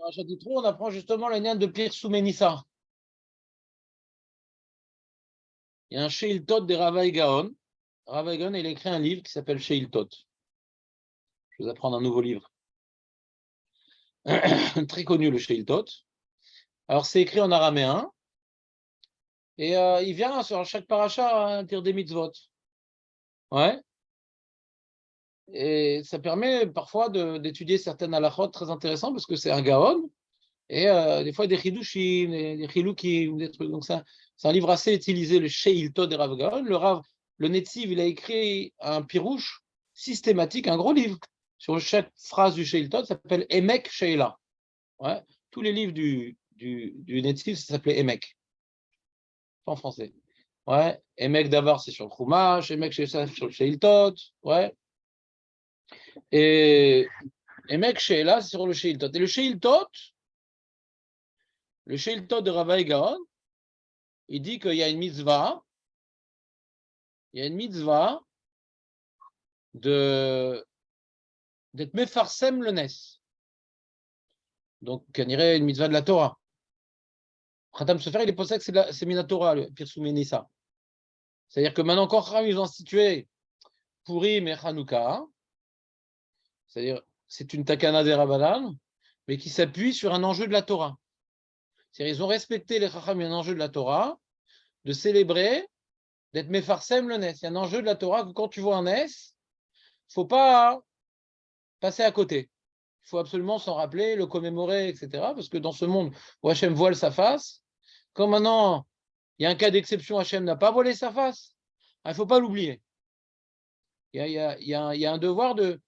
Parashat Yitro, on apprend justement la lien de Pirsum et Nissa. Il y a un Sheiltot de Ravaï Gaon. Ravaï Gaon, il a écrit un livre qui s'appelle Sheiltot. Je vais vous apprendre un nouveau livre. Très connu, le Sheiltot. Alors, c'est écrit en araméen. Et il vient sur chaque paracha dire des mitzvot. Ouais. Et ça permet parfois d'étudier certaines halachot très intéressantes parce que c'est un Gaon. Et des fois, des chidushim, des chilukim, des trucs. Donc, c'est un livre assez utilisé, le Sheiltot de Rav Gaon. Le Netziv, il a écrit un pirouche systématique, un gros livre. Sur chaque phrase du Sheiltot, ça s'appelle Emek Sheila. Ouais. Tous les livres du Netziv, ça s'appelait Emek. En français. Ouais. Emek d'abord, c'est sur le Chumash. Emek Sheila, sur le Sheiltot. Ouais. Et Emek Sheila, c'est sur le Sheiltot. Et le Sheiltot de Ravaï Gaon, il dit qu'il y a une mitzvah. Il y a une mitzvah d'être mefarsem le nes. Donc, on dirait une mitzvah de la Torah. Khatam Sofer, il est pensé que c'est Minatora, le Pirsum et Nissa. C'est-à-dire que maintenant, quand ils ont institué Purim et Hanouka, c'est-à-dire c'est une takana des Rabbanan, mais qui s'appuie sur un enjeu de la Torah. C'est-à-dire ils ont respecté les Chacham et un enjeu de la Torah, de célébrer, d'être mefarsem le nes. Il y a un enjeu de la Torah que quand tu vois un nes, il ne faut pas passer à côté. Il faut absolument s'en rappeler, le commémorer, etc. Parce que dans ce monde où Hachem voile sa face, quand maintenant il y a un cas d'exception, Hachem n'a pas voilé sa face, il ne faut pas l'oublier. Il y a un devoir de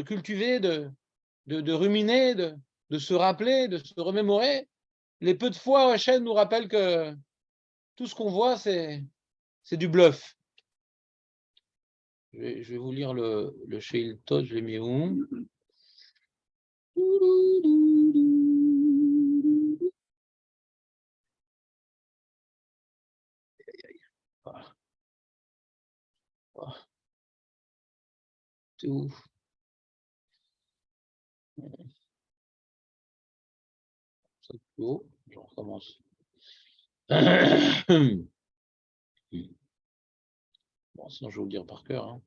cultiver, de ruminer, de se rappeler, de se remémorer. Les peu de fois où Hachem nous rappelle que tout ce qu'on voit, c'est du bluff. Je vais vous lire le Sheiltot, je l'ai mis où? C'est où? C'est plus haut. Je recommence. Bon, sinon, je vais vous le dire par cœur. Hein.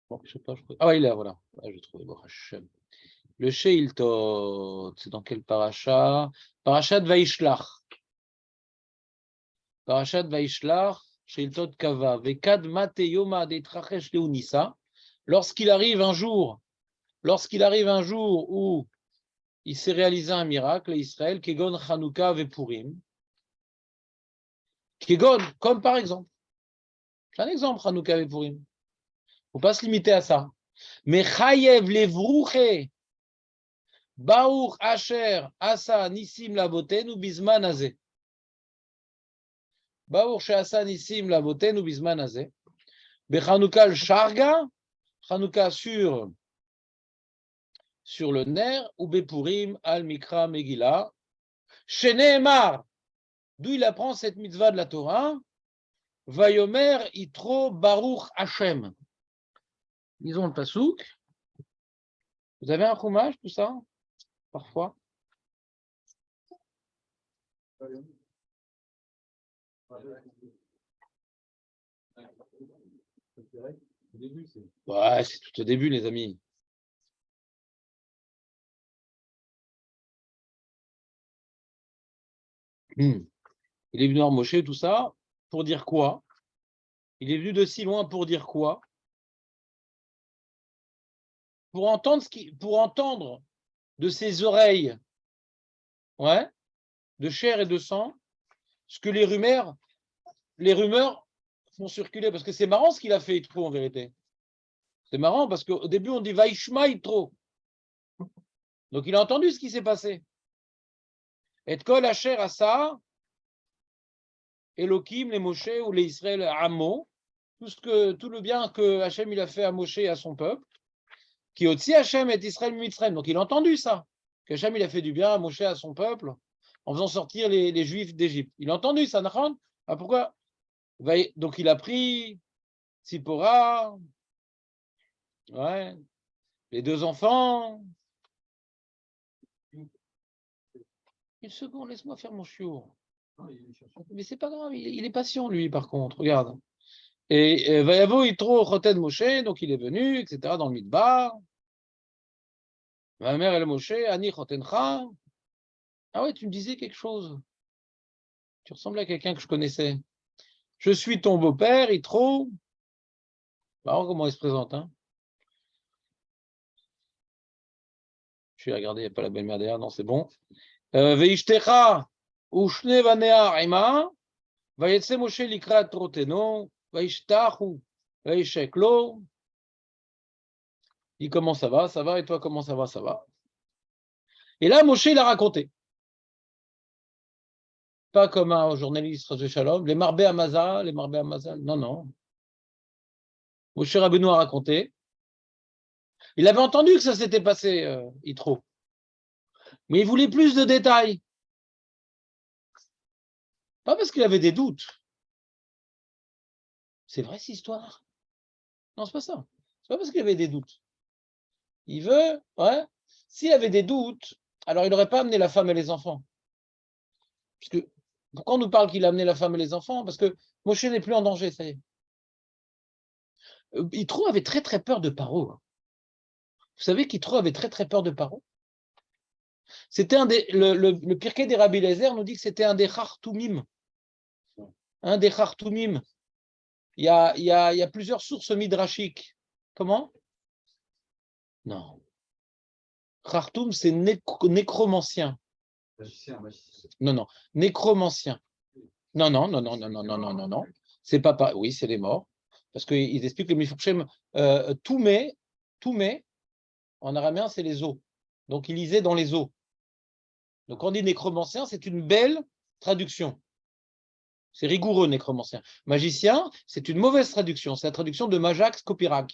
Bon, je sais pas, ah ouais, il est là, voilà. Ah, je trouve le Sheiltot, c'est dans quel paracha? Parachat Vaishlach. Parachat Vaishlach, Sheiltot Kava. Vekad mate yoma detrachesh leunisa. Lorsqu'il arrive un jour où il s'est réalisé un miracle à Israël, Kegon Chanukah Vepurim. Kegon, comme par exemple. C'est un exemple, Chanukah Vepurim. Il ne faut pas se limiter à ça. Mais Chayev levruche, Baruch Asher Asa Nissim Lavotenu Bisman Azeh. Baruch Asa Nissim Lavotenu Bisman Azeh. Bechanouka le Sharga, Chanukah sur le nerf, ou Bepurim al Mikra Megillah. Sheneemar, d'où il apprend cette mitzvah de la Torah. Vayomer Itro Baruch Hashem. Lisons le pasouk. Vous avez un chumash, tout ça? Parfois. Ouais, c'est tout au début, les amis. Il est venu en Moshe, tout ça, pour dire quoi? Il est venu de si loin pour dire quoi? Pour entendre de ses oreilles, ouais, de chair et de sang, ce que les rumeurs font circuler. Parce que c'est marrant ce qu'il a fait, Yitro, en vérité. C'est marrant parce qu'au début, on dit Vaishma Yitro. Donc, il a entendu ce qui s'est passé. Et Kol Asher Asa, Elohim, les Moshe ou les Israël, Amo, tout le bien que Hachem il a fait à Moshe et à son peuple, qui aussi Hachem est Israël Mitzrayim. Donc il a entendu ça, qu'Hachem il a fait du bien à Moshe et à son peuple en faisant sortir les Juifs d'Égypte. Il a entendu ça, Nachon. Ah, pourquoi? Donc il a pris Tzipora, ouais, les 2 enfants. Une seconde, laisse-moi faire mon chiour. Mais c'est pas grave, il est patient, lui, par contre. Regarde. Et Vayavo Yitro Choten Moshe, donc il est venu, etc., dans le Midbar. Ma mère, elle Moshe, Ani Chotencha. Ah ouais, tu me disais quelque chose. Tu ressemblais à quelqu'un que je connaissais. Je suis ton beau-père, Yitro. Marrant comment il se présente, hein. Je vais regarder, il n'y a pas la belle-mère derrière, non, c'est bon. Veishtecha, Ushne Vanea Ima, Vayetse Moshe Likrat Troteno, Vaishtachu, Vaisheklo. Il comment ça va, et toi comment ça va. Et là, Moshe, il a raconté. Pas comme un journaliste de Shalom, les Marbé Amazal, non. Moshe Rabbeinu a raconté. Il avait entendu que ça s'était passé, Yitro. Mais il voulait plus de détails. Pas parce qu'il avait des doutes. C'est vrai, cette histoire? Non, c'est pas ça. C'est pas parce qu'il avait des doutes. Il veut, ouais. S'il avait des doutes, alors il n'aurait pas amené la femme et les enfants. Parce que, pourquoi on nous parle qu'il a amené la femme et les enfants? Parce que Moshe n'est plus en danger, ça y est. Yitro avait très très peur de Paro. Vous savez qu'Yitro avait très très peur de Paro? C'était le Pirkei des Rabbi Eliezer nous dit que c'était un des Chartoumim. Un des Chartoumim. Il y a plusieurs sources midrashiques. Comment? Non. Chartoum, c'est nécromancien. Magicien. Non. Nécromancien. Non. C'est pas. Oui, c'est les morts. Parce qu'ils expliquent que le Mifurchem, Toumé, en araméen, c'est les os. Donc, il lisait dans les os. Donc, quand on dit nécromancien, c'est une belle traduction. C'est rigoureux, nécromancien. Magicien, c'est une mauvaise traduction. C'est la traduction de Majax Copyright.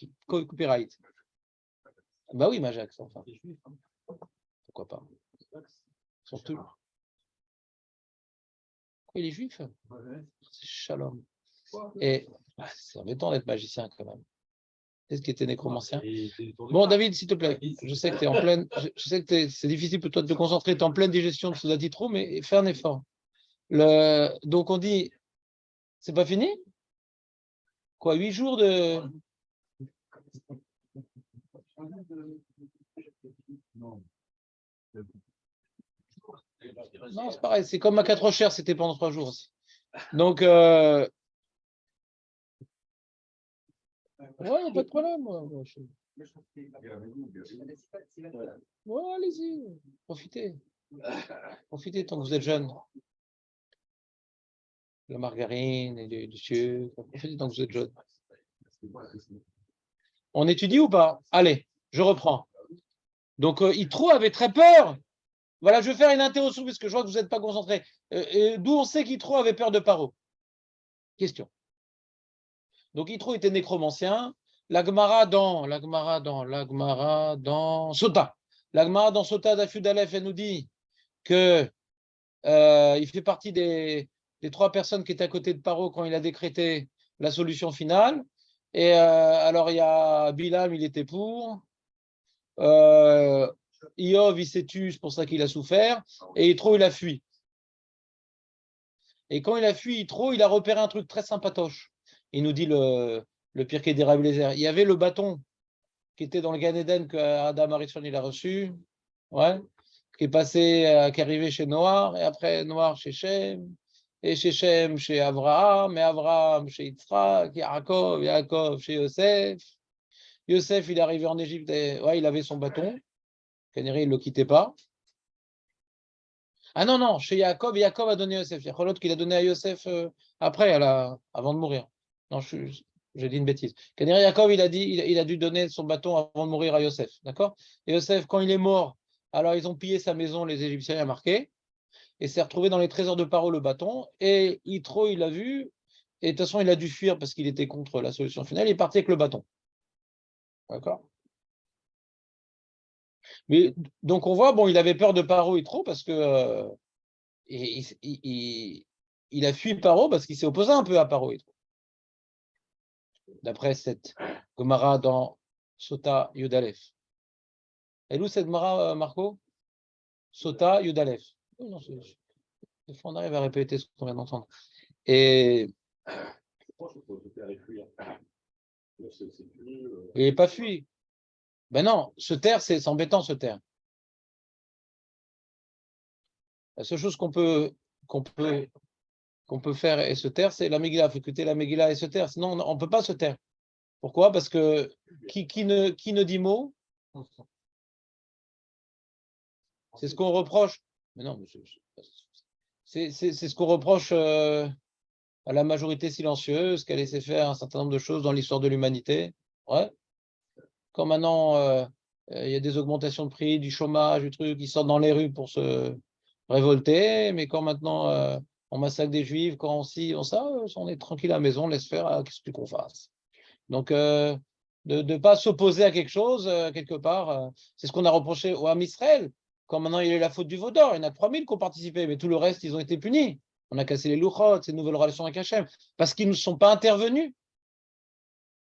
Bah oui, Majax, enfin. Pourquoi pas? Ils sont tous... Pourquoi il est juif? C'est Shalom. Et c'est embêtant d'être magicien quand même. Qu'est-ce qui était nécromancien? Bon, David, s'il te plaît, je sais que tu es en pleine. Je sais que c'est difficile pour toi de te concentrer, tu es en pleine digestion de ce trop, mais fais un effort. Donc on dit, c'est pas fini? Quoi, 8 jours de. Non, c'est pareil, c'est comme ma 4 recherches, c'était pendant 3 jours aussi. Donc, ouais, pas de problème. Ouais, allez-y, profitez. Profitez tant que vous êtes jeune. La margarine et du sucre, profitez tant que vous êtes jeune. On étudie ou pas? Allez, je reprends. Donc, Yitro avait très peur. Voilà, je vais faire une interrogation parce que je vois que vous n'êtes pas concentrés. D'où on sait qu'Yitro avait peur de Paro? Question. Donc, Yitro était nécromancien. La Gemara dans Sota. La Gemara dans Sota d'Afud Aleph, elle nous dit que il fait partie des 3 personnes qui étaient à côté de Paro quand il a décrété la solution finale. Et alors, il y a Bilam, il était pour. Iov, il s'est tué, c'est pour ça qu'il a souffert. Et Yitro, il a fui. Et quand il a fui Yitro, il a repéré un truc très sympatoche. Il nous dit le Pirkei des Rabbi Eliezer. Il y avait le bâton qui était dans le Gan Eden que Adam Harishon il a reçu, ouais, qui est passé, qui est arrivé chez Noir, et après Noir chez Shem, et chez Shem chez Abraham, et Abraham chez Yitzhak, Yaakov chez Yosef. Yosef, il est arrivé en Égypte, et ouais, il avait son bâton. Canary, il ne le quittait pas. Ah non, chez Yaakov a donné à Yosef. Il y a l'autre qu'il a donné à Yosef après, avant de mourir. Non, j'ai dit une bêtise. Canary Yaakov, il a dû donner son bâton avant de mourir à Yosef. D'accord? Et Yosef, quand il est mort, alors ils ont pillé sa maison, les Égyptiens, il y a marqué. et s'est retrouvé dans les trésors de Paro le bâton, et Yitro, il l'a vu, et de toute façon, il a dû fuir parce qu'il était contre la solution finale, il est parti avec le bâton. D'accord? Mais donc on voit, bon, il avait peur de Paro Yitro parce que il a fui Paro parce qu'il s'est opposé un peu à Paro Yitro. D'après cette Gemara dans Sota Yudalef. Elle est où cette Gemara, Marco? Sota Yudalef. Oh, non, des fois, on arrive à répéter ce qu'on vient d'entendre. Et il n'est pas fui. Ben non, se taire, c'est embêtant, se taire. La seule chose qu'on peut faire et se taire, c'est la Megillah. Il faut écouter la Megillah et se taire. Sinon, on ne peut pas se taire. Pourquoi? Parce que qui ne dit mot, c'est ce qu'on reproche. Mais non, c'est ce qu'on reproche à la majorité silencieuse, qui a laissé faire un certain nombre de choses dans l'histoire de l'humanité. Ouais. Quand maintenant, il y a des augmentations de prix, du chômage, du truc, ils sortent dans les rues pour se révolter, mais quand maintenant on massacre des juifs, quand on ça, on est tranquille à la maison, on laisse faire, qu'est-ce qu'on fasse? Donc, de ne pas s'opposer à quelque chose, quelque part, c'est ce qu'on a reproché au Ham Israël, quand maintenant il y a eu la faute du veau d'or, il y en a 3000 qui ont participé, mais tout le reste, ils ont été punis. On a cassé les louchot, ces nouvelles relations avec Hachem, parce qu'ils ne sont pas intervenus.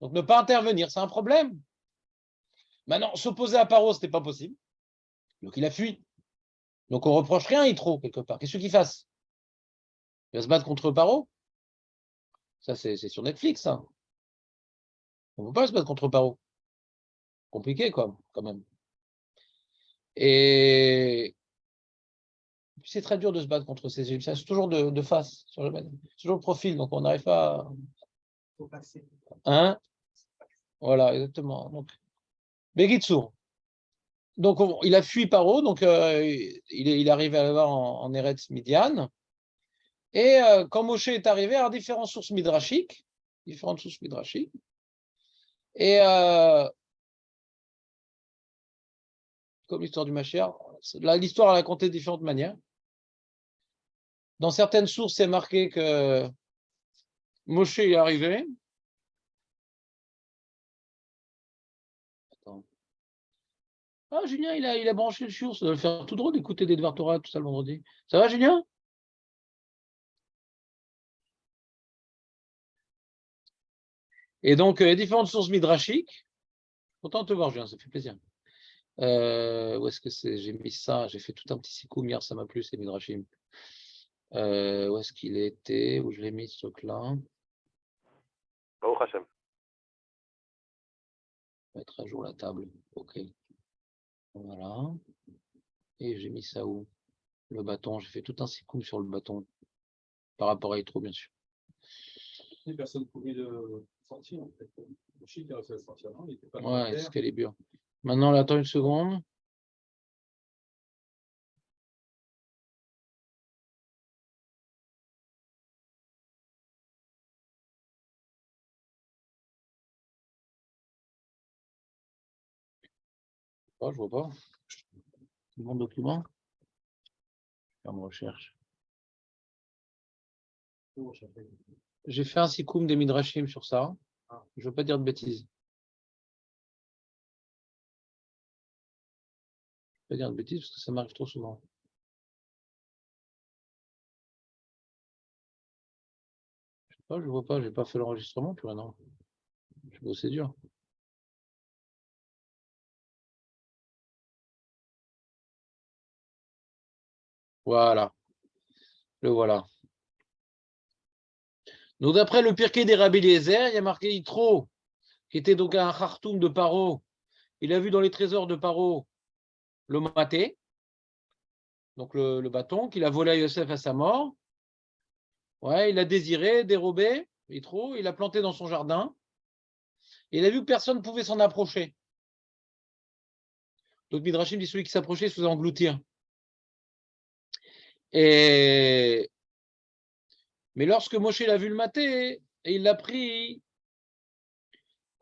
Donc, ne pas intervenir, c'est un problème. Maintenant, s'opposer à Paro, ce n'était pas possible. Donc, il a fui. Donc, on ne reproche rien à Yitro, quelque part. Qu'est-ce qu'il fasse? Il va se battre contre Paro? Ça, c'est sur Netflix, ça. On ne peut pas se battre contre Paro. Compliqué, quoi, quand même. Et c'est très dur de se battre contre ces Égyptiens. C'est toujours de face. C'est toujours le profil. Donc, on n'arrive pas à... Hein? Voilà, exactement. Donc, Begitsour. Donc, il a fui Paro. Donc, il arrive à avoir en Eretz Midian. Et quand Moshe est arrivé, à différentes sources midrashiques, et comme l'histoire du Mashiach, l'histoire a raconté de différentes manières. Dans certaines sources, c'est marqué que Moshe est arrivé. Attends. Ah, Julien, il a branché le shiur, ça doit le faire tout drôle d'écouter des Dvar Torah tout ça le vendredi. Ça va, Julien? Et donc, différentes sources midrashiques. Content de te voir, Julien, ça fait plaisir. Où est-ce que c'est? J'ai mis ça, j'ai fait tout un petit sikoum hier, ça m'a plu, c'est midrashim. Où est-ce qu'il était? Où je l'ai mis ce truc-là? Baruch Hashem. Mettre à jour la table. Ok. Voilà. Et j'ai mis ça où? Le bâton. J'ai fait tout un sikoum sur le bâton. Par rapport à Yitro, bien sûr. Personne ne pouvait le sortir, en fait. Le chic a réussi à le sortir, non? Il était pas Ouais, Excalibur. Maintenant, là, attends une seconde. Oh, je vois pas. Bon document. Faire une recherche. J'ai fait un sikoum des midrashim sur ça. Je ne veux pas dire de bêtises. Je ne veux pas dire de bêtises parce que ça m'arrive trop souvent. Je sais pas, je vois pas. J'ai pas fait l'enregistrement, puis maintenant. Je vois, c'est dur. Voilà. Le voilà. Donc, d'après le Pirkei des Rabbi Eliezer, il y a marqué Yitro, qui était donc un khartoum de Paro. Il a vu dans les trésors de Paro le maté, donc le bâton, qu'il a volé à Yosef à sa mort. Ouais, il a désiré, dérobé, Yitro, il a planté dans son jardin. Et il a vu que personne ne pouvait s'en approcher. Donc Midrashim dit celui qui s'approchait se faisait engloutir. Mais lorsque Moshe l'a vu le maté, et il l'a pris,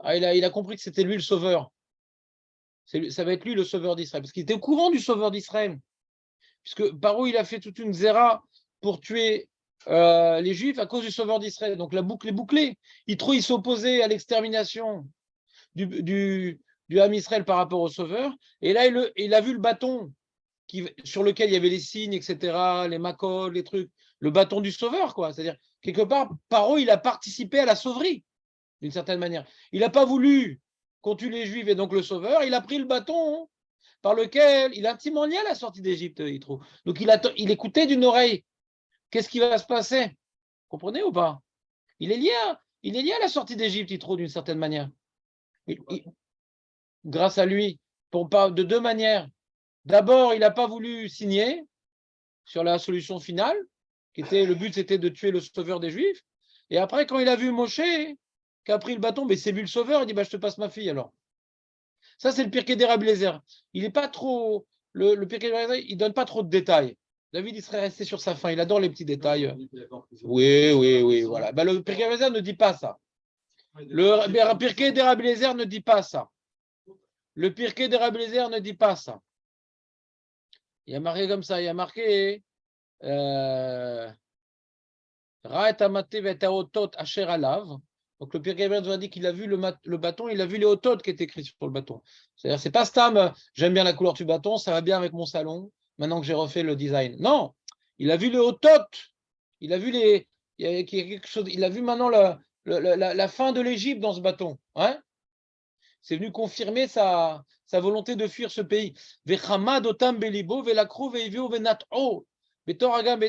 il a compris que c'était lui le sauveur. Ça va être lui le sauveur d'Israël, parce qu'il était au courant du sauveur d'Israël. puisque Paro, il a fait toute une zéra pour tuer les Juifs à cause du sauveur d'Israël. Donc la boucle est bouclée. Il s'opposait à l'extermination du Ham Israël par rapport au sauveur. Et là, il a vu le bâton sur lequel il y avait les signes, etc., les macoles, les trucs, le bâton du sauveur, quoi. C'est-à-dire, quelque part, Paro, il a participé à la sauverie, d'une certaine manière. Il n'a pas voulu qu'on tue les Juifs et donc le sauveur, il a pris le bâton par lequel il est intimement lié à la sortie d'Égypte, il trouve. Donc il écoutait d'une oreille. Qu'est-ce qui va se passer? Vous comprenez ou pas? Il est lié à la sortie d'Égypte, il trouve, d'une certaine manière. Grâce à lui, de deux manières. D'abord, il n'a pas voulu signer sur la solution finale, le but c'était de tuer le sauveur des Juifs. Et après, quand il a vu Moshe, qui a pris le bâton, mais c'est lui le sauveur, il dit je te passe ma fille alors. Ça, c'est le Pirkei des Rabbi Eliezer. Il n'est pas trop. Le Pirkei des Rabbi Eliezer, il ne donne pas trop de détails. David, il serait resté sur sa fin. Il adore les petits détails. Oui, voilà. Le Pirkei des Rabbi Eliezer ne dit pas ça. Le Pirkei des Rabbi Eliezer ne dit pas ça. Le Pirkei des Rabbi Eliezer ne dit pas ça. Il y a marqué comme ça. Il y a marqué. Ra'et amate v'et haotot asher alav. Donc le Pirkei des Rabbi Eliezer dit qu'il a vu le bâton, il a vu les otot qui étaient écrits sur le bâton. C'est-à-dire, c'est pas Stam, j'aime bien la couleur du bâton, ça va bien avec mon salon, maintenant que j'ai refait le design. Non, il a vu les otot, il a vu il a vu maintenant la fin de l'Égypte dans ce bâton. Hein, c'est venu confirmer sa volonté de fuir ce pays. Vechamad otam belibo velakru veivio venat'o betoragam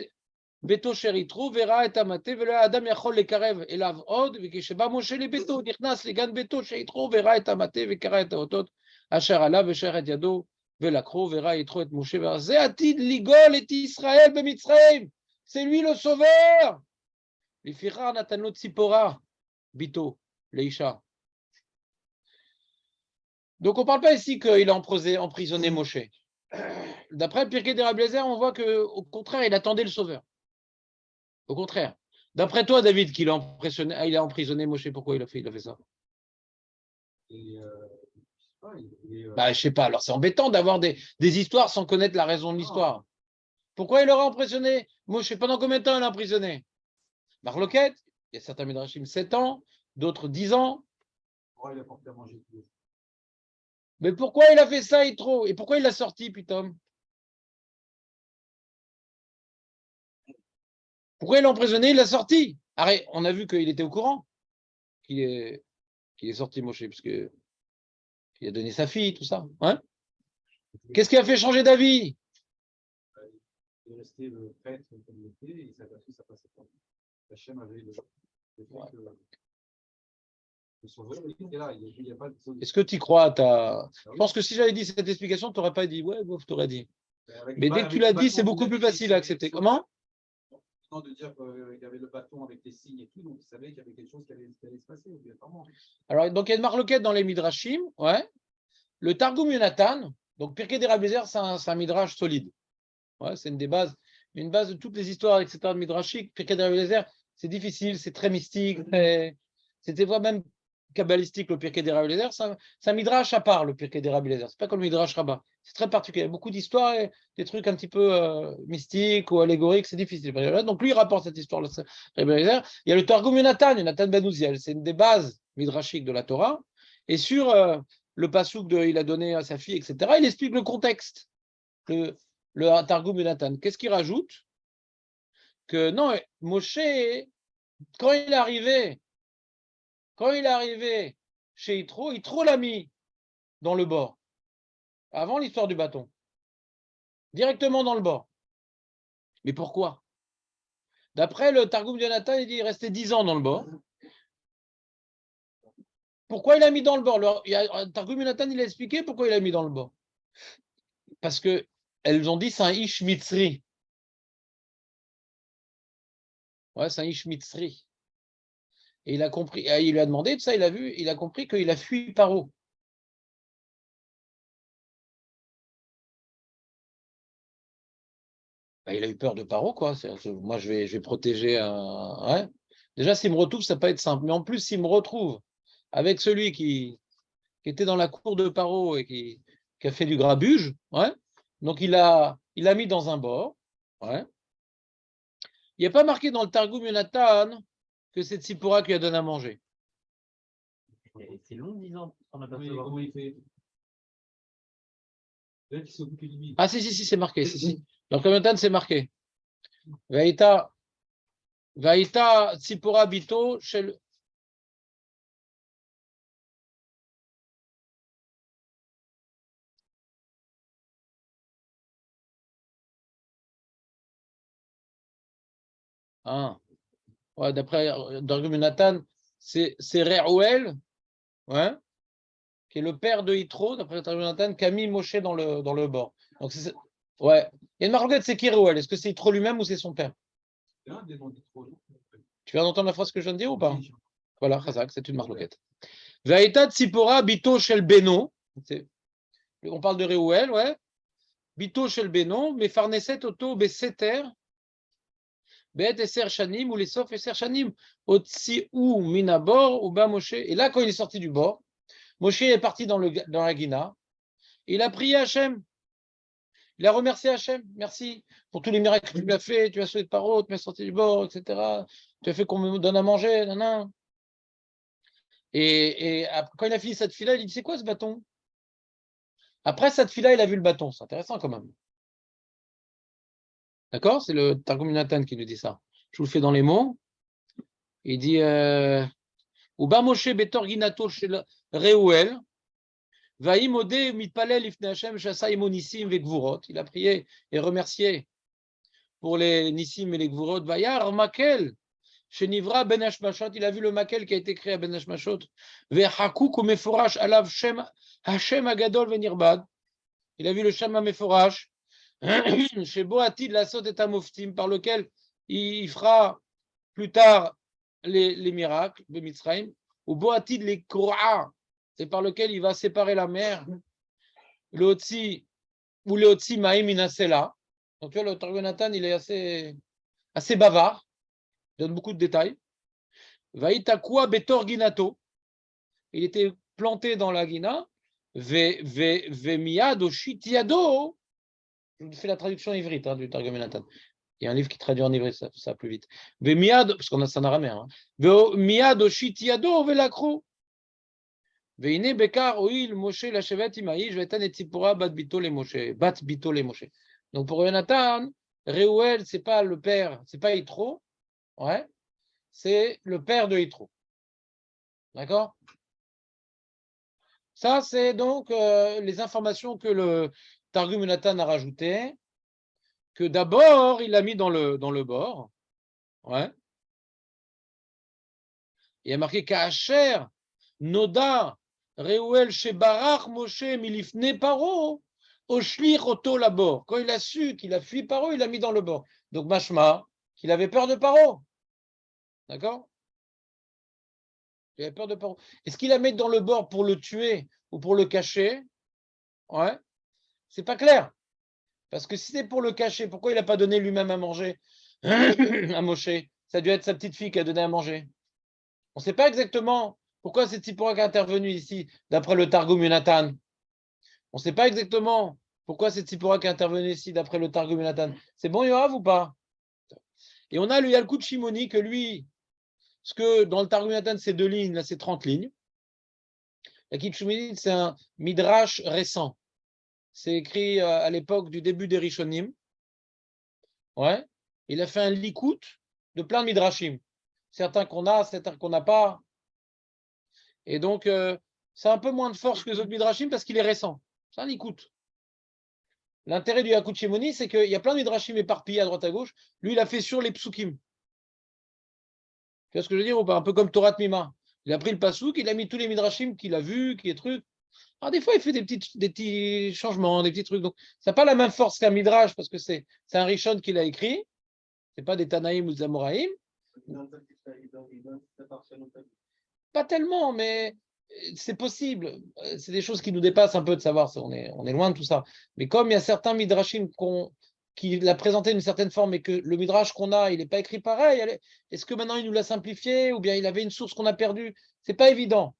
ביתו אשר יתרו וראה את המטה ולא היה אדם יכול לקרב אליו עוד וכשבא משה לביתו נכנס לגן ביתו שיתרו וראה את המטה וקרא את האותות אשר עליו ושלח את ידו ולקחו וראה יתרו את משה וראה זה עתיד לגאול את ישראל במצרים, c'est lui le sauveur. לפיכך נתן לו ציפורה ביתו לאישה. Donc on ne parle pas ici qu'il a emprisonné Moshe. D'après le Pirkei des Rabbi Eliezer, on voit qu'au contraire, il attendait le sauveur. Au contraire. D'après toi, David, qu'il a emprisonné Moshe, pourquoi il a fait ça? Je sais pas. Alors, c'est embêtant d'avoir des histoires sans connaître la raison de l'histoire. Pourquoi il aurait emprisonné Moshe? Pendant combien de temps il l'a emprisonné? Marloquette, il y a certains Midrashim 7 ans, d'autres 10 ans. Mais pourquoi il a fait ça, Yitro? Et pourquoi il l'a sorti, putain? Pourquoi il l'a emprisonné? Il l'a sorti. Arrête, on a vu qu'il était au courant qu'il est sorti Moshe, parce qu'il a donné sa fille, tout ça. Hein? Qu'est-ce qui a fait changer d'avis? Il est resté le prêtre comme il était, et il s'est aperçu que ça passait pas. Hachem avait le sauveur, il était là, il n'y a pas de... Est-ce que tu y crois? Je pense que si j'avais dit cette explication, tu n'aurais pas dit, ouais, tu aurais dit. Mais dès que tu l'as dit, c'est beaucoup plus facile à accepter. Comment? De dire qu'il y avait le bâton avec les signes et tout, donc il savait qu'il y avait quelque chose qui allait se passer, obligatoirement. Alors, donc il y a une marloquette dans les Midrashim, ouais. Le Targum Yonatan, donc Pirkei des Rabbi Eliezer, c'est un Midrash solide. Ouais, c'est une base de toutes les histoires, etc. de Midrashique. Pirkei des Rabbi Eliezer, c'est difficile, c'est très mystique, c'était même kabbalistique, le Pirkei des Rabbi Eliezer. C'est un Midrash à part, le Pirkei des Rabbi Eliezer. C'est pas comme le Midrash Rabbah. C'est très particulier. Il y a beaucoup d'histoires et des trucs un petit peu mystiques ou allégoriques, c'est difficile. Donc lui, il rapporte cette histoire-là. Il y a le Targum Yonatan Ben Uziel, c'est une des bases midrashiques de la Torah. Et sur le passouk il a donné à sa fille, etc., il explique le contexte. Le Targum Yonatan. Qu'est-ce qu'il rajoute? Que non, Moshe, quand il est arrivé chez Yitro l'a mis dans le bord. Avant l'histoire du bâton. Directement dans le bord. Mais pourquoi? D'après le Targum Yonatan, il dit qu'il restait 10 ans dans le bord. Pourquoi il a mis dans le bord? Le Targum Yonatan, il a expliqué pourquoi il a mis dans le bord. Parce qu'elles ont dit c'est un Ish Mitzri. Ouais, c'est un Ish Mitzri. Et il a compris, il lui a demandé de ça, il a compris qu'il a fui Paro. Il a eu peur de Paro, quoi. Moi, je vais protéger un. Ouais. Déjà, s'il me retrouve, ça peut être simple. Mais en plus, s'il me retrouve avec celui qui était dans la cour de Paro et qui a fait du grabuge, ouais. Donc il a il l'a mis dans un bord. Ouais. Il n'y a pas marqué dans le Targum Yonatan que c'est Tzipora qui lui a donné à manger. C'est long, 10 ans, pour s'en Oui, apercevoir. comment il fait? Là, qui s'est occupé du bide. Ah, si, c'est marqué. Si. Dans le Targum Yonatan, c'est marqué. Vaïta Tzipora Bito chez le. Ah. Ouais, d'après Targum Yonatan, c'est Reuel, ouais, qui est le père de Yitro, d'après Targum Yonatan, qui a mis Moshe dans le bord. Donc, ouais. Il y a une marloquette, c'est qui Reuel? Est-ce que c'est Yitro lui-même ou c'est son père? C'est un des noms de trop. Tu viens d'entendre la phrase que je viens de dire ou pas? Oui. Voilà, Chazak, c'est une marloquette. Vaïta Tzipora Bito Shel Beno. On parle de Reuel, ouais. Bito Shel Beno, mais Farneset Oto Beseter. Bet Eser Shanim ou les Sof Eser Shanim. Otsi ou Minabor ou Ba Moshe. Et là, quand il est sorti du bord, Moshe est parti dans la Guina. Il a prié Hachem. Il a remercié Hachem. Merci pour tous les miracles que tu lui as fait. Tu as sauvé de paro, tu m'as sorti du bord, etc. Tu as fait qu'on me donne à manger. Nan. Et quand il a fini cette fila, il dit c'est quoi ce bâton? Après cette fila, il a vu le bâton. C'est intéressant quand même. D'accord? C'est le Targum Yonatan qui nous dit ça. Je vous le fais dans les mots. Il dit Uba Moshe Betor Ginato Shel Reuel. Vaïmode mitpalel ifne Hashem shasa imonissim vegvurot. Il a prié et remercié pour les nissim et les gvurot. Vayar makel shenivra ben hashmashot. Il a vu le makel qui a été créé à ben hashmashot. Vehakuk umeforash alav shem Hashem agadol venirbad. Il a vu le Shema meforash chez Boatid la sot et amoftim par lequel il fera plus tard les miracles de Mitzrayim. Ou Boatid les Korah. C'est par lequel il va séparer la mer, le Otsi ou le Otsi Maïm Inasela. Donc tu vois, le Targum Yonatan, il est assez bavard, il donne beaucoup de détails. Vaïtakua Betor Ginato, il était planté dans la Guina. Vemiad Oshitiado, je vous fais la traduction ivrite du Targum Yonatan. Il y a un livre qui traduit en ivrite, ça va plus vite. Vemiad, parce qu'on a ça en araméen. Vemiad Oshitiado Velakro. Veine Bekar Oil Moshe Lachevet Imaï, Jvetan et Tzipora Bat Bito le Moshe. Bat Bito le Moshe. Donc pour Yonatan, Reuel, c'est pas le père, c'est pas Yitro, ouais, c'est le père de Yitro. D'accord? Ça, c'est donc les informations que le Targum Yonatan a rajoutées, que d'abord il a mis dans le bord, ouais. Il y a marqué Kacher, Noda, Reuel Shebarach Moshe Milifne Paro, Oshlir Oto Labor. Quand il a su qu'il a fui Paro, il l'a mis dans le bord. Donc Mashma, qu'il avait peur de Paro. D'accord? Il avait peur de Paro. Est-ce qu'il la met dans le bord pour le tuer ou pour le cacher? Ouais. C'est pas clair. Parce que si c'est pour le cacher, pourquoi il n'a pas donné lui-même à manger à Moshe? Ça a dû être sa petite fille qui a donné à manger. On ne sait pas exactement pourquoi c'est Tzipora qui est intervenu ici, d'après le Targum Yonatan. On ne sait pas exactement pourquoi c'est Tzipora qui est intervenu ici, d'après le Targum Yonatan. C'est bon, Yoav, ou pas? Et on a le Yalkut Shimoni, que lui, parce que dans le Targum Yonatan, c'est 2 lignes, là, c'est 30 lignes. Le Yalkut Shimoni, c'est un midrash récent. C'est écrit à l'époque du début des Rishonim. Ouais. Il a fait un likout de plein de midrashim. Certains qu'on a, certains qu'on n'a pas. Et donc, c'est un peu moins de force que les autres midrashim parce qu'il est récent. C'est un likout. L'intérêt du Yalkut Shimoni, c'est qu'il y a plein de midrashim éparpillés à droite à gauche. Lui, il a fait sur les psukim. Tu vois ce que je veux dire ou pas? Un peu comme Torah Mima. Il a pris le pasouk, il a mis tous les midrashim qu'il a vus, qui est truc. Alors, des fois, il fait des petits changements, des petits trucs. Donc, ça n'a pas la même force qu'un midrash parce que c'est un Rishon qui l'a écrit. Ce n'est pas des Tanaïm ou des Amoraïm. Pas tellement, mais c'est possible. C'est des choses qui nous dépassent un peu de savoir. On est loin de tout ça. Mais comme il y a certains midrashim qui l'a présenté d'une certaine forme et que le midrash qu'on a, il n'est pas écrit pareil, est-ce que maintenant il nous l'a simplifié ou bien il avait une source qu'on a perdue? C'est pas évident.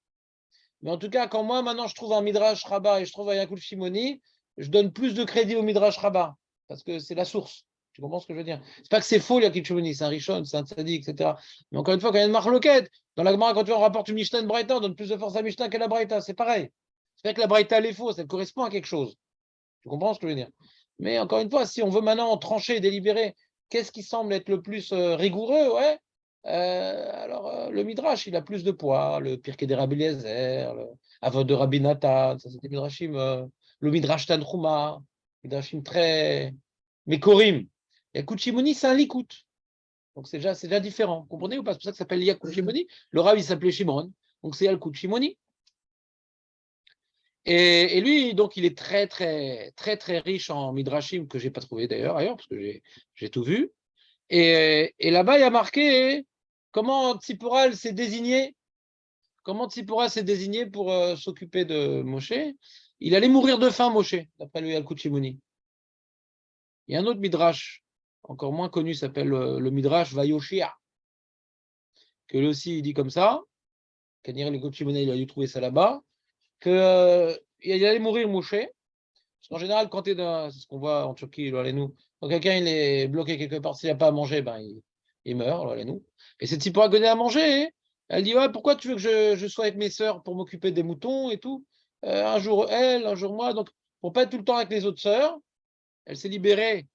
Mais en tout cas, quand moi, maintenant, je trouve un midrash rabbah et je trouve un Yalkut Shimoni, je donne plus de crédit au midrash rabbah. parce que c'est la source. Tu comprends ce que je veux dire? C'est pas que c'est faux, Yakut Shimoni, c'est un Rishon, c'est un Tzadik, etc. Mais encore une fois, quand il y a une marloquette, dans la Gemara, quand tu rapportes une Mishnah, une Braïta, on donne plus de force à la Mishnah qu'à la Braïta. C'est pareil. C'est vrai que la Braïta, elle est fausse, elle correspond à quelque chose. Tu comprends ce que je veux dire? Mais encore une fois, si on veut maintenant trancher, délibérer, qu'est-ce qui semble être le plus rigoureux, ouais, alors le Midrash, il a plus de poids, le Pirkei de Rabbi Eliezer, le Avot de Rabbi Nathan, ça c'était Midrashim, le Midrash Tanchuma, Midrashim très Mekorim. Yakut Shimoni, c'est un Likout. Donc c'est déjà différent. Vous comprenez ou pas? C'est pour ça que ça s'appelle Yakut Shimoni. Le Rav, il s'appelait Shimon. Donc c'est Yakut Shimoni. Et lui, donc, il est très, très, très, très riche en Midrashim, que je n'ai pas trouvé d'ailleurs ailleurs, parce que j'ai tout vu. Et là-bas, il y a marqué comment Tzipora s'est désigné. Comment Tzipora s'est désigné pour s'occuper de Moshe. Il allait mourir de faim, Moshe, d'après le Yalkut Shimoni. Il y a un autre Midrash, encore moins connu, s'appelle le Midrash Vayoshia, que lui aussi, il dit comme ça. Kanir le Yalkut Shimoni, il a dû trouver ça là-bas. Qu'il allait mourir Moshe. Parce qu'en général, quand tu es dans, c'est ce qu'on voit en Turquie, nous, quand quelqu'un il est bloqué quelque part, s'il n'a pas à manger, ben, il meurt, nous. Et cette Tzipora donner à manger, elle dit ouais, pourquoi tu veux que je sois avec mes sœurs pour m'occuper des moutons et tout? Un jour elle, un jour moi, donc pour pas être tout le temps avec les autres sœurs, elle s'est libérée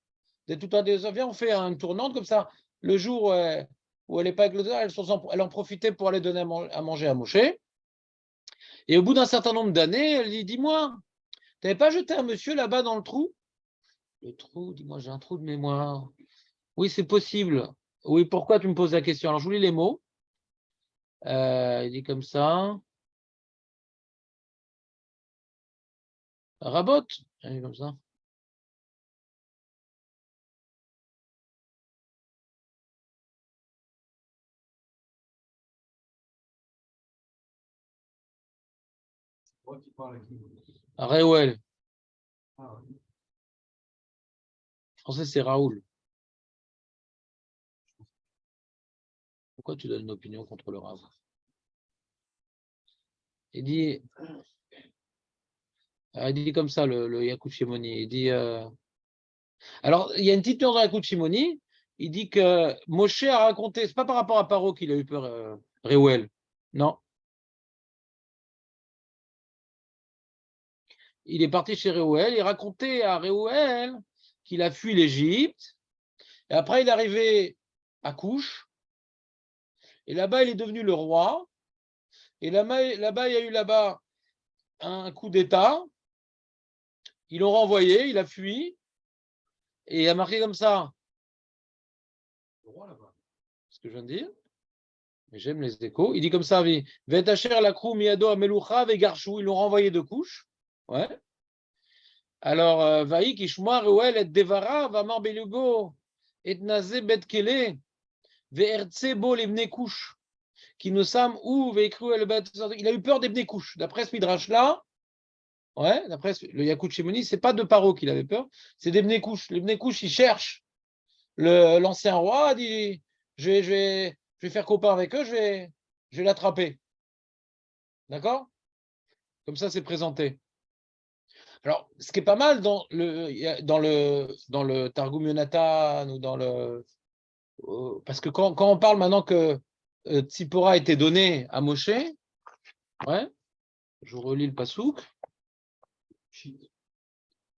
d'être tout le temps des sœurs. Viens, on fait une tournante comme ça. Le jour où elle n'est pas avec les autres, elle en profitait pour aller donner à manger à Moshe. Et au bout d'un certain nombre d'années, elle dit dis-moi, tu n'avais pas jeté un monsieur là-bas dans le trou? Le trou, dis-moi, j'ai un trou de mémoire. Oui, c'est possible. Oui, pourquoi tu me poses la question? Alors, je vous lis les mots. Il dit comme ça. Rabot. Il dit comme ça. Moi qui parle avec lui. Reuel. Ah, oui. En français, c'est Raoul. Pourquoi tu donnes une opinion contre le Rav? Il dit comme ça, le Yakut Shimoni. Il dit. Alors, il y a une petite nuance dans Yakut Shimoni. Il dit que Moshe a raconté, c'est pas par rapport à Paro qu'il a eu peur, Reuel. Non. Il est parti chez Reuel, il racontait à Reuel qu'il a fui l'Égypte, et après il est arrivé à Couche, et là-bas il est devenu le roi, et là-bas il y a eu là-bas un coup d'État, ils l'ont renvoyé, il a fui, et il a marqué comme ça, Le roi là-bas. ce que je viens de dire, mais j'aime les échos, il dit comme ça, Vetacher la krou miado amelucha vegarchou, ils l'ont renvoyé de Couche, ouais. Alors, Vaïk, Ishma, Reuel, et Devara, Vamar Belugo, et Nazé Bet-Kele, Ve'ertse Bo les Couche, qui nous sommes où il a eu peur des Bnei Couche. D'après ce Midrash-là, ouais, d'après le Yakut Shimoni, c'est pas de Paro qu'il avait peur, c'est des Bnei Couche. Les Bnei Couche, ils cherchent l'ancien roi, dit je vais faire copain avec eux, je vais l'attraper. D'accord? Comme ça, c'est présenté. Alors, ce qui est pas mal dans le Targum Yonatan ou parce que quand on parle maintenant que Tzipora a été donné à Moshe, ouais, je relis le pasouk.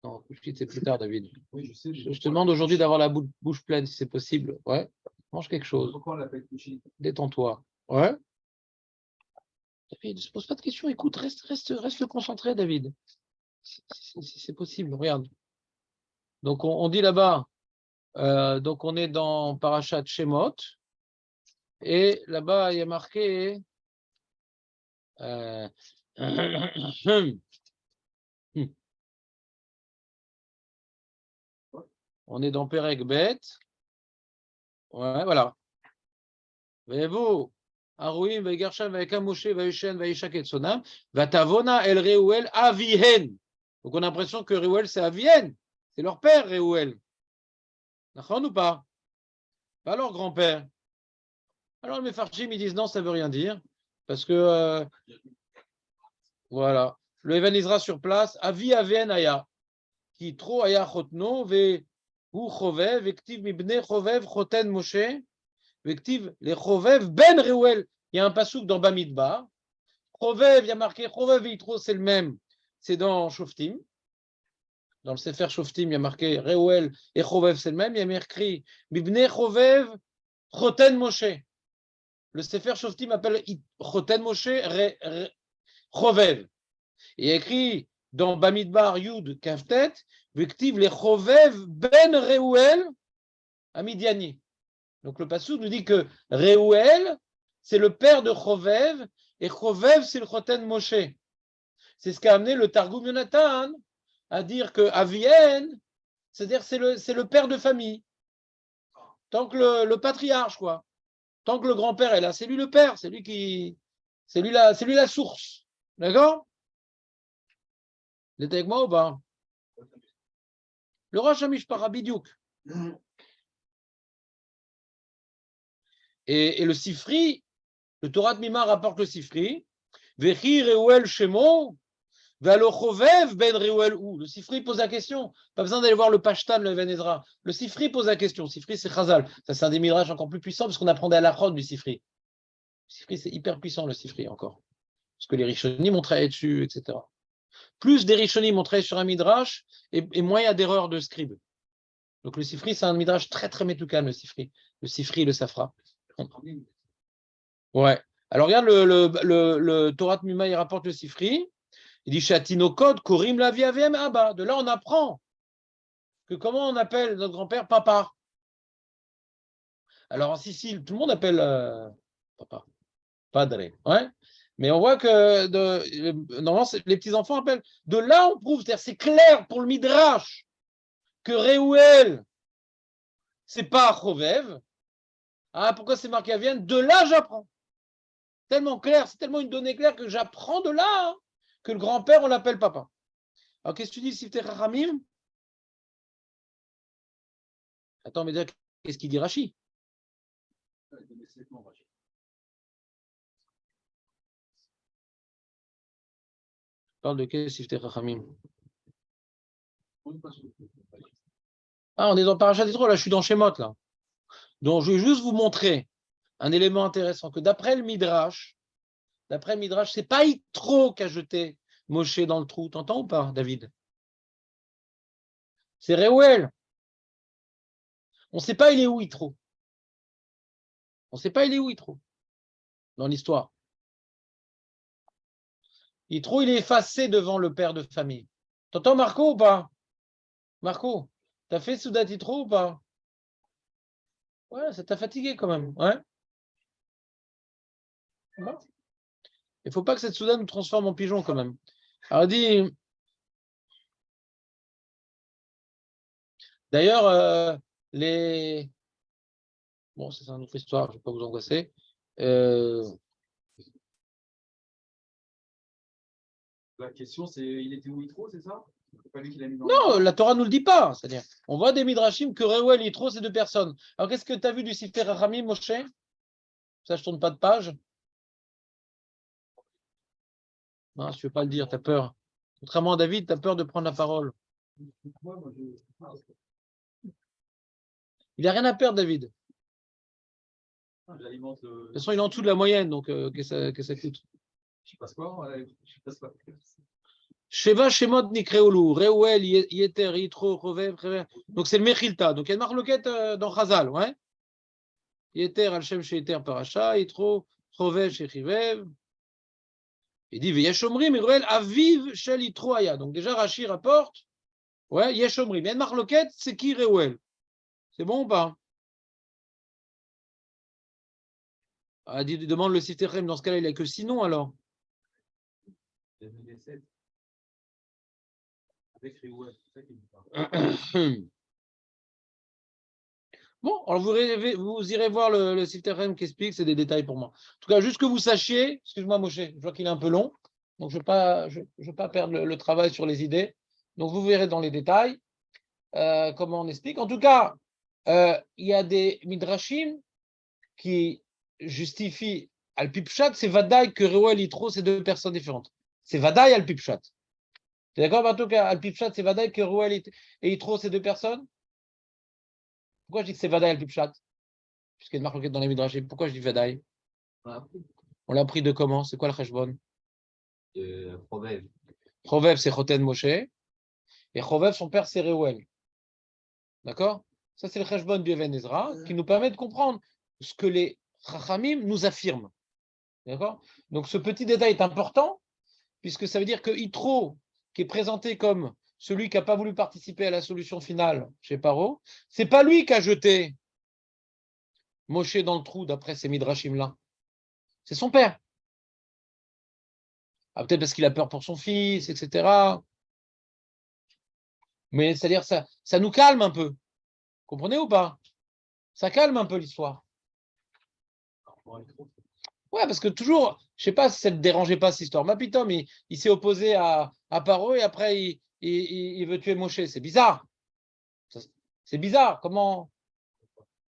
Non, c'est plus tard, David. Oui, je sais. Je te demande aujourd'hui d'avoir la bouche pleine, si c'est possible. Ouais, mange quelque chose. Pourquoi on l'appelle Kushi? Détends-toi. Ouais. David, ne se pose pas de questions. Écoute, reste concentré, David. Si c'est possible, regarde. Donc, on dit là-bas, donc on est dans Parashat Shemot, et là-bas, il y a marqué. On est dans Perek Bet. Ouais, voilà. Voyez-vous, Arouim, Vegershan, Vekamoshe, Vaishen, Vaishak et Sonam, Vatavona, El Reuel, Avihen. Donc on a l'impression que Reuel, c'est Avihen. C'est leur père, Reuel. D'accord ou pas? Pas leur grand-père. Alors les Mefarchim, ils disent non, ça ne veut rien dire. Parce que, voilà. Le Evan Isra sur place, Avi Aven Aya. Qui trop Aya Chotno, Ve ou Chovev, Vektiv Mibne Chovev, Choten Moshe, Vektiv les Chovev Ben Reuel. Il y a un pasouk dans Bamidbar. Chovev, il y a marqué Chovev et Yitro, c'est le même. C'est dans Shoftim. Dans le Sefer Shoftim, il y a marqué Reuel et Chovev, c'est le même. Il y a marqué Mibne Chovev, Choten Moshe. Le Sefer Shoftim appelle Choten Moshe Chovev. Il y a écrit dans Bamidbar Yud Kaftet, Vektiv les Chovev Ben Reuel à Midiani. Donc le passage nous dit que Reuel, c'est le père de Chovev, et Chovev, c'est le Choten Moshe. C'est ce qu'a amené le Targum Yonatan à dire que Avienne, c'est-à-dire c'est le père de famille. Tant que le patriarche, quoi. Tant que le grand-père est là, c'est lui le père, c'est lui la source. D'accord? Vous êtes avec moi ou pas? Le Rosh Hamishpara Bidiouk. Et le Sifri, le Torah de Mimar rapporte le Sifri. Vechi Reuel Shemo, Valo Chovev Ben Reuel ou. Le Sifri pose la question. Pas besoin d'aller voir le Pashtan, le Even Ezra. Le Sifri pose la question. Le Sifri, c'est Chazal. Ça, c'est un des midrash encore plus puissant parce qu'on apprendait à la Chod du Sifri. Le Sifri, c'est hyper puissant, le Sifri, encore. Parce que les Rishonim ont travaillé dessus, etc. Plus des Rishonim ont travaillé sur un midrash, et moins il y a d'erreurs de scribe. Donc le Sifri, c'est un midrash très, très métoukan, le Sifri. Le Sifri et le Safra. Ouais. Alors regarde le Torah de Mima, il rapporte le Sifri. Il dit Chatinokod, Korim la vie avem Abba. De là, on apprend que comment on appelle notre grand-père papa. Alors en Sicile, tout le monde appelle papa, padre. Ouais. Mais on voit que normalement, les petits-enfants appellent. De là, on prouve, c'est-à-dire c'est clair pour le Midrash que Reuel, c'est pas Chovev. Ah, pourquoi c'est marqué à Vienne? De là, j'apprends. Tellement clair, c'est tellement une donnée claire que j'apprends de là hein, que le grand-père, on l'appelle papa. Alors, qu'est-ce que tu dis, Siftei Chachamim? Attends, mais qu'est-ce qu'il dit Rashi? Parle de quel Siftei Chachamim? Ah, on est dans Parashat Yitro, là, je suis dans Shemot, là. Donc, je vais juste vous montrer un élément intéressant, que d'après le Midrash, c'est pas Yitro qui a jeté Moshe dans le trou. T'entends ou pas, David? C'est Reuel. On ne sait pas il est où Yitro. On ne sait pas il est où Yitro dans l'histoire. Yitro, il est effacé devant le père de famille. T'entends Marco ou pas? Marco, t'as fait Soudat Yitro ou pas? Ouais, ça t'a fatigué quand même. Ouais. Il ne faut pas que cette Soudan nous transforme en pigeon quand même. Alors, dit. D'ailleurs, les. Bon, c'est une autre histoire, je ne vais pas vous angoisser. La question, c'est il était où Yitro, c'est ça? C'est pas lui qui l'a mis dans Non, la Torah ne nous le dit pas. C'est-à-dire, on voit des midrashim que Reuel et Yitro, c'est deux personnes. Alors, qu'est-ce que tu as vu du Sifter Rachamim, Moshe? Ça, je tourne pas de page. Non, je ne veux pas le dire, tu as peur. Contrairement à David, tu as peur de prendre la parole. Il n'a rien à perdre, David. De toute façon, il est en dessous de la moyenne, donc qu'est-ce que ça coûte? Je passe quoi? Je passe pas. Sheva Shemot Nikreolu, Reuel, Yeter, Yitro, Chovev, Chovev. Donc c'est le Mechilta. Donc il y a une marloquette dans Chazal, ouais. Yeter, Al-Shem, Sheter, Parasha, Yitro, Chovev, Shechivev. Il dit Yeshomrim, Reuel, Aviv, Shel, Yitro, Aya. Donc déjà, Rashi rapporte, ouais, Yeshomrim. Il y a une marloquette, c'est qui Reuel? C'est bon ou pas? Ah, demande le Sifterem, dans ce cas-là, il n'a que 6 noms alors. Bon, alors vous irez voir le Sifterem qui explique, c'est des détails pour moi. En tout cas, juste que vous sachiez, excuse-moi Moshe, je vois qu'il est un peu long, donc je ne veux pas perdre le travail sur les idées. Donc vous verrez dans les détails comment on explique. En tout cas, il y a des midrashim qui justifient Al-Pipchat, c'est Vadaï que Reuel et Yitro, c'est deux personnes différentes. C'est Vadaï Al-Pipchat. Tu es d'accord, en tout cas, Al-Pipchat, c'est Vadaï que Reuel et Yitro, c'est deux personnes? Pourquoi je dis que c'est Vadaï al-Pipchat? Puisqu'il y a une marque dans les Midrashim. Pourquoi je dis Vadaï? On l'a appris de comment? C'est quoi le Cheshbon? Proverbe. Chovev, c'est Choten Moshe. Et Chovev, son père, c'est Reuel. D'accord? Ça, c'est le Cheshbon du Even Ezra qui nous permet de comprendre ce que les Chachamim nous affirment. D'accord? Donc, ce petit détail est important, puisque ça veut dire que Yitro, qui est présenté comme celui qui n'a pas voulu participer à la solution finale chez Paro, c'est pas lui qui a jeté Moshe dans le trou, d'après ces Midrashim-là. C'est son père. Ah, peut-être parce qu'il a peur pour son fils, etc. Mais c'est-à-dire, ça nous calme un peu. Comprenez ou pas? Ça calme un peu l'histoire. Ouais, parce que toujours, je sais pas si ça ne te dérangeait pas cette histoire. Mapitom, il s'est opposé à Paro et après il veut tuer Moshe. C'est bizarre. C'est bizarre. Comment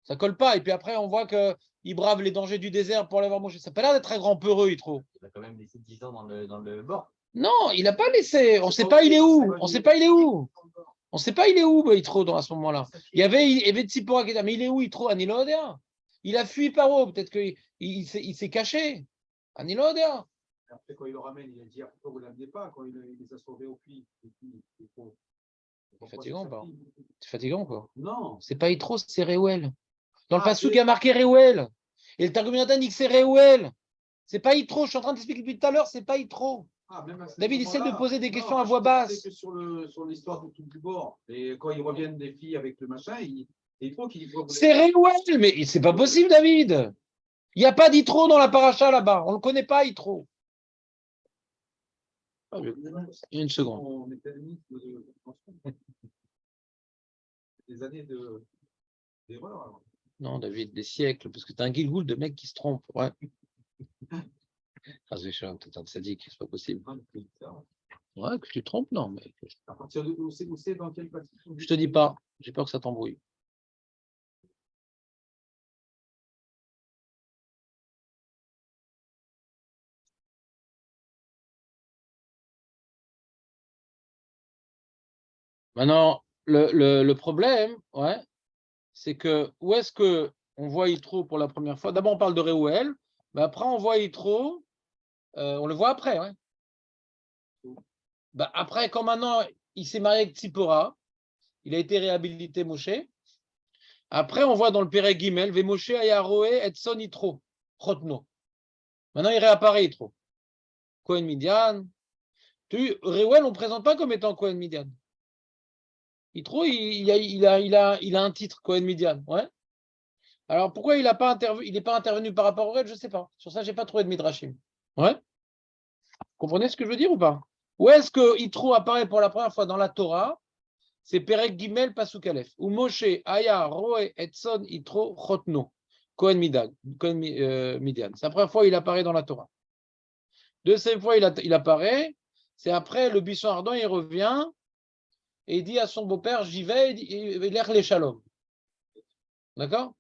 ça colle pas? Et puis après, on voit qu'il brave les dangers du désert pour aller voir Moshe. Ça n'a pas l'air d'être très grand peureux, il trouve. Il a quand même laissé 10 ans dans le bord. Non, il n'a pas laissé. On ne sait pas il est où. On ne sait pas il est où. On ne sait pas il est où, Yitro, à ce moment-là. Il y avait Tzipora qui était, mais il est où, Yitro? Anilodea. Il a fui Paro. Peut-être qu'il s'est caché. Anilodea. Après, quand il le ramène, il a dit pourquoi vous ne l'amenez pas quand il les a sauvés au puits. C'est fatigant, pas? C'est fatigant, quoi. Non. C'est pas Yitro, c'est Reuel. Dans le Passouk, il y a marqué Reuel. Et le Targum Yonatan dit que c'est Reuel. C'est pas Yitro. Je suis en train d'expliquer depuis tout à l'heure, c'est pas Yitro. David essaie de poser des questions à voix basse. Que sur l'histoire du tout du bord. Et quand ils reviennent des filles avec le machin, il faut qu'il. C'est Reuel, mais c'est pas possible, David. Il n'y a pas d'Yitro dans la paracha là-bas. On ne le connaît pas, Yitro. Une seconde. On était des années d'erreur. Non, David, des siècles, parce que tu as un guilgoul de mecs qui se trompent. Ouais. T'es un sadique, c'est pas possible. Ouais, que tu te trompes, non. Mais... À partir de où c'est dans quel parti? Je te dis pas, j'ai peur que ça t'embrouille. Maintenant, le problème, ouais, c'est que où est-ce que on voit Yitro pour la première fois? D'abord, on parle de Reuel, mais après, on voit Yitro, on le voit après, ouais. Bah, après, quand maintenant, il s'est marié avec Tzipora, il a été réhabilité, Moshe. Après, on voit dans le Pérec Gimel, Ve Moshe Ayaroé et Son Yitro, Chotno. Maintenant, il réapparaît Yitro. Cohen Midian. Reuel, on ne présente pas comme étant Cohen Midian. Yitro, il a un titre, Cohen Midian. Ouais. Alors, pourquoi il n'est pas intervenu par rapport au Reuel, je ne sais pas. Sur ça, je n'ai pas trouvé de Midrashim. Ouais. Comprenez ce que je veux dire ou pas? Où est-ce que Yitro apparaît pour la première fois dans la Torah? C'est Perek Gimel Pasuk Aleph. Ou Moshe Aya Roe Etson Yitro Chotno. Cohen Midian. C'est la première fois qu'il apparaît dans la Torah. Deuxième fois, il apparaît. C'est après le buisson ardent, il revient et il dit à son beau-père, j'y vais, il l'air les shalom. D'accord?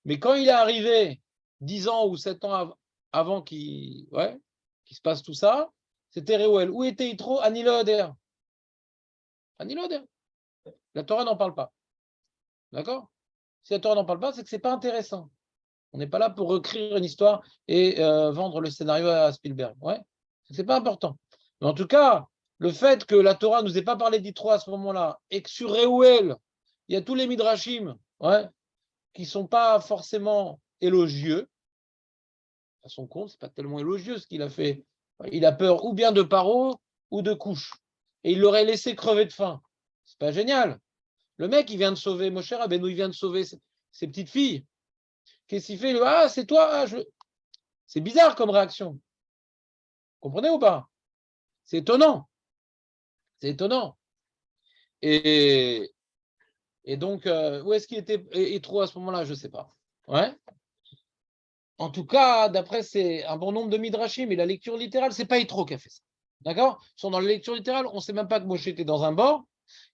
Mais quand il est arrivé 10 ans ou 7 ans avant qu'il se passe tout ça, c'était Reuel. Où était Yitro? Aniloder. Aniloder. La Torah n'en parle pas. D'accord? Si la Torah n'en parle pas, c'est que ce n'est pas intéressant. On n'est pas là pour écrire une histoire et vendre le scénario à Spielberg. Ouais? Ce n'est pas important. Mais en tout cas, le fait que la Torah ne nous ait pas parlé d'Yitro à ce moment-là et que sur Reuel, il y a tous les Midrashim qui ne sont pas forcément élogieux, à son compte, ce n'est pas tellement élogieux ce qu'il a fait. Il a peur ou bien de Paro ou de Couche. Et il l'aurait laissé crever de faim. C'est pas génial. Le mec, il vient de sauver Moshe Rabbeinu, il vient de sauver ses petites filles. Qu'est-ce qu'il fait? Ah, c'est toi. C'est bizarre comme réaction. Vous comprenez ou pas? C'est étonnant. C'est étonnant. Et donc, où est-ce qu'il était Yitro à ce moment-là? Je ne sais pas. Ouais. En tout cas, d'après, c'est un bon nombre de Midrashim, mais la lecture littérale, ce n'est pas Yitro qui a fait ça. D'accord? Dans la lecture littérale, on ne sait même pas que Moshe était dans un bord,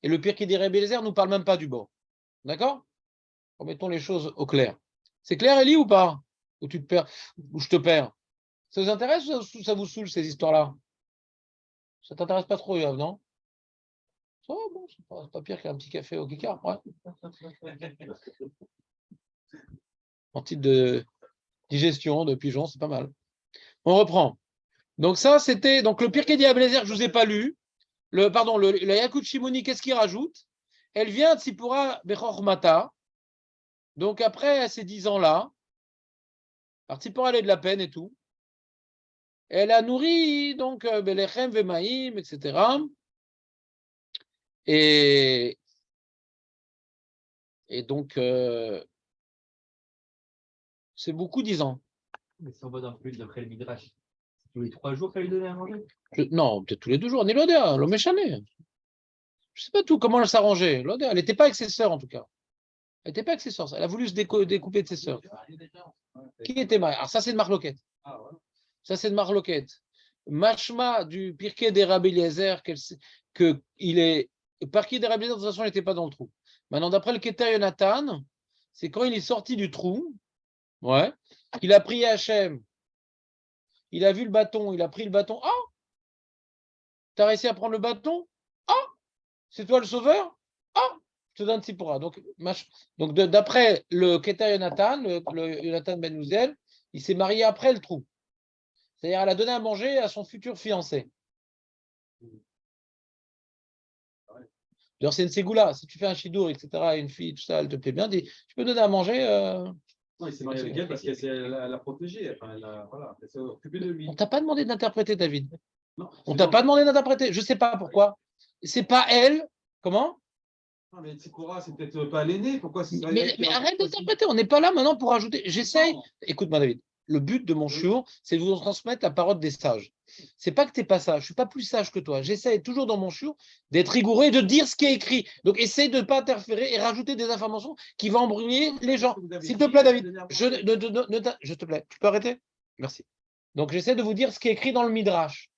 et le pire qui dit Rebbe Eliezer ne nous parle même pas du bord. D'accord? Remettons les choses au clair. C'est clair, Elie, ou pas? Ou tu te perds? Ou je te perds? Ça vous intéresse ou ça vous saoule, ces histoires-là? Ça t'intéresse pas trop, Yoav, non? Ça va, bon, c'est pas pire qu'un petit café au Kikar. Ouais. En titre de digestion, de pigeon, c'est pas mal. On reprend. Donc ça, c'était donc le Pirkei d'Abelhazer que je vous ai pas lu. Le Yakut Shimoni, qu'est-ce qu'il rajoute? Elle vient de Tzipora Bechor Mata. Donc après ces 10 ans-là, alors Tzipora elle est de la peine et tout. Elle a nourri donc Belechem Vemaim, etc. Et donc c'est beaucoup 10 ans. Mais si on va dans le flux d'après le Midrash, tous les 3 jours qu'elle lui donnait à manger. Non, peut-être tous les 2 jours. Nilodea, l'homme échané. Je sais pas tout comment elle s'arrangeait. Elle n'était pas avec ses sœurs en tout cas. Elle n'était pas avec ses sœurs. Elle a voulu se découper de ses sœurs. Qui était marié? Alors ça c'est de Marloquette. Ça c'est de Marloquette. Mashma du Pirkei des Rabbi Eliezer, que il est Pirkei des Rabbi Eliezer, de toute façon il n'était pas dans le trou. Maintenant d'après le Keter Yonatan, c'est quand il est sorti du trou, ouais, il a prié Hachem, il a vu le bâton, il a pris le bâton. Ah, t'as réussi à prendre le bâton? Ah, c'est toi le sauveur? Ah, je te donne Tzipora. Donc d'après le Keter Yonatan, le Yonatan Ben Uziel, il s'est marié après le trou. C'est-à-dire, elle a donné à manger à son futur fiancé. D'ailleurs, c'est une ségoula. Si tu fais un chidour, etc., une fille, tout ça, elle te plaît bien, dis, tu peux donner à manger. Non, il s'est marié avec elle parce qu'elle l'a protégé. Enfin, voilà, elle s'est occupée de lui. On t'a pas demandé d'interpréter, David. Non, On t'a pas demandé d'interpréter. Je sais pas pourquoi. C'est pas elle. Comment? Non, mais Tzipora, c'est peut-être pas l'aîné. Pourquoi Mais arrête d'interpréter. On n'est pas là maintenant pour ajouter. J'essaye. Écoute-moi, David. Le but de mon shiur, c'est de vous transmettre la parole des sages. C'est pas que tu n'es pas sage. Je suis pas plus sage que toi. J'essaye toujours dans mon shiur d'être rigoureux et de dire ce qui est écrit. Donc, essaye de ne pas interférer et rajouter des informations qui vont embrouiller les gens. S'il te plaît, David. Je te plaît. Tu peux arrêter? Merci. Donc, j'essaie de vous dire ce qui est écrit dans le Midrash,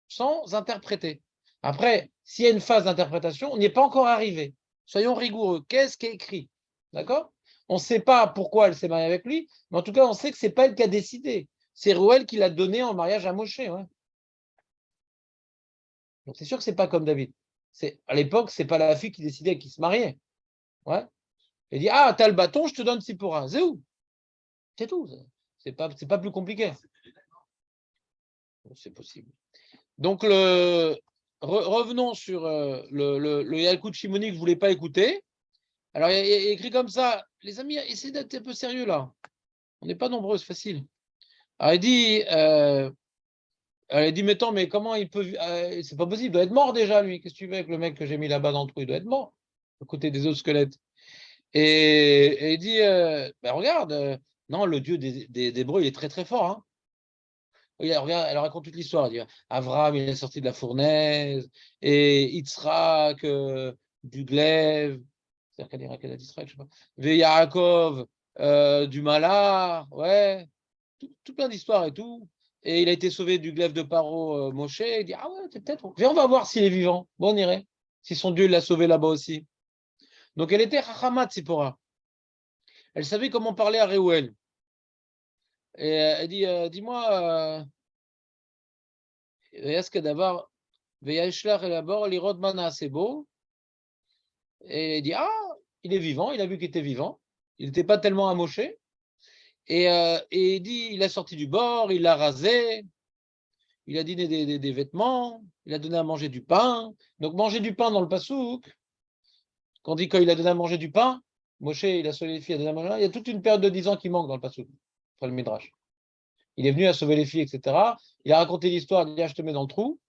sans interpréter. Après, s'il y a une phase d'interprétation, on n'y est pas encore arrivé. Soyons rigoureux. Qu'est-ce qui est écrit? D'accord? On ne sait pas pourquoi elle s'est mariée avec lui, mais en tout cas, on sait que ce n'est pas elle qui a décidé. C'est Reuel qui l'a donné en mariage à Moshe. Ouais. Donc c'est sûr que ce n'est pas comme David. À l'époque, ce n'est pas la fille qui décidait qui se mariait. Ouais. Elle dit, ah, tu as le bâton, je te donne Tzipora. C'est où? C'est tout. C'est pas plus compliqué. C'est possible. Donc, revenons sur le Yalkut Shimoni que je ne voulais pas écouter. Alors, il est écrit comme ça. Les amis, essayez d'être un peu sérieux là. On n'est pas nombreux, c'est facile. Alors, il dit, mais comment il peut. C'est pas possible, il doit être mort déjà, lui. Qu'est-ce que tu veux avec le mec que j'ai mis là-bas dans le trou? Il doit être mort, à côté des autres squelettes. Et il dit, regarde, non, le Dieu des Hébreux, il est très très fort. Hein. Regarde, elle raconte toute l'histoire. Elle dit, Avraham, il est sorti de la fournaise, et Yitzhak, du glaive, c'est-à-dire qu'elle a dit Yitzhak, je sais pas. Yaakov, du Malar, ouais, tout plein d'histoires et tout. Et il a été sauvé du glaive de Paro, Moshe. Il dit, ah ouais, c'est peut-être. Viens, on va voir s'il est vivant. Bon, on irait. Si son Dieu l'a sauvé là-bas aussi. Donc, elle était Chachama Tzipora. Elle savait comment parler à Reuel. Et elle dit, dis-moi, est-ce que d'abord, Veyashlach et d'abord, l'Irod Mana, c'est beau. Et il dit, ah, il est vivant. Il a vu qu'il était vivant. Il n'était pas tellement amoché. Et il dit, il a sorti du bord, il l'a rasé. Il a donné des vêtements, il a donné à manger du pain. Donc, manger du pain dans le Passouk, quand on dit qu'il a donné à manger du pain, Moshe, il a sauvé les filles, il a donné à manger, il y a toute une période de 10 ans qui manque dans le Passouk, après le Midrash. Il est venu à sauver les filles, etc. Il a raconté l'histoire, il a dit, je te mets dans le trou,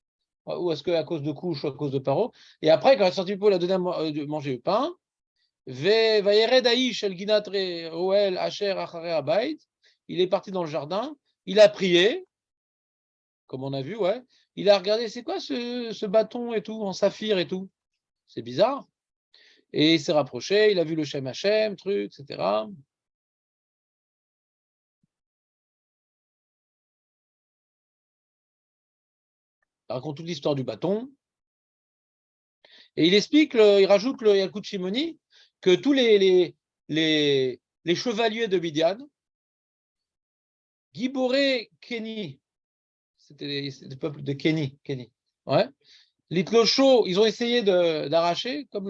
ou est-ce qu'à cause de couche ou à cause de paro. Et après, quand il est sorti du pot, il a donné à manger le pain. Il est parti dans le jardin, il a prié, comme on a vu, ouais. Il a regardé, c'est quoi ce bâton et tout, en saphir et tout? C'est bizarre. Et il s'est rapproché, il a vu le Shem Hashem, truc, etc. Il raconte toute l'histoire du bâton. Et il explique, il rajoute le Yalkut Shimoni, que tous les chevaliers de Midian, Giboré Kenny, c'était le peuple de Kenny, ouais. L'Itlocho, ils ont essayé d'arracher, comme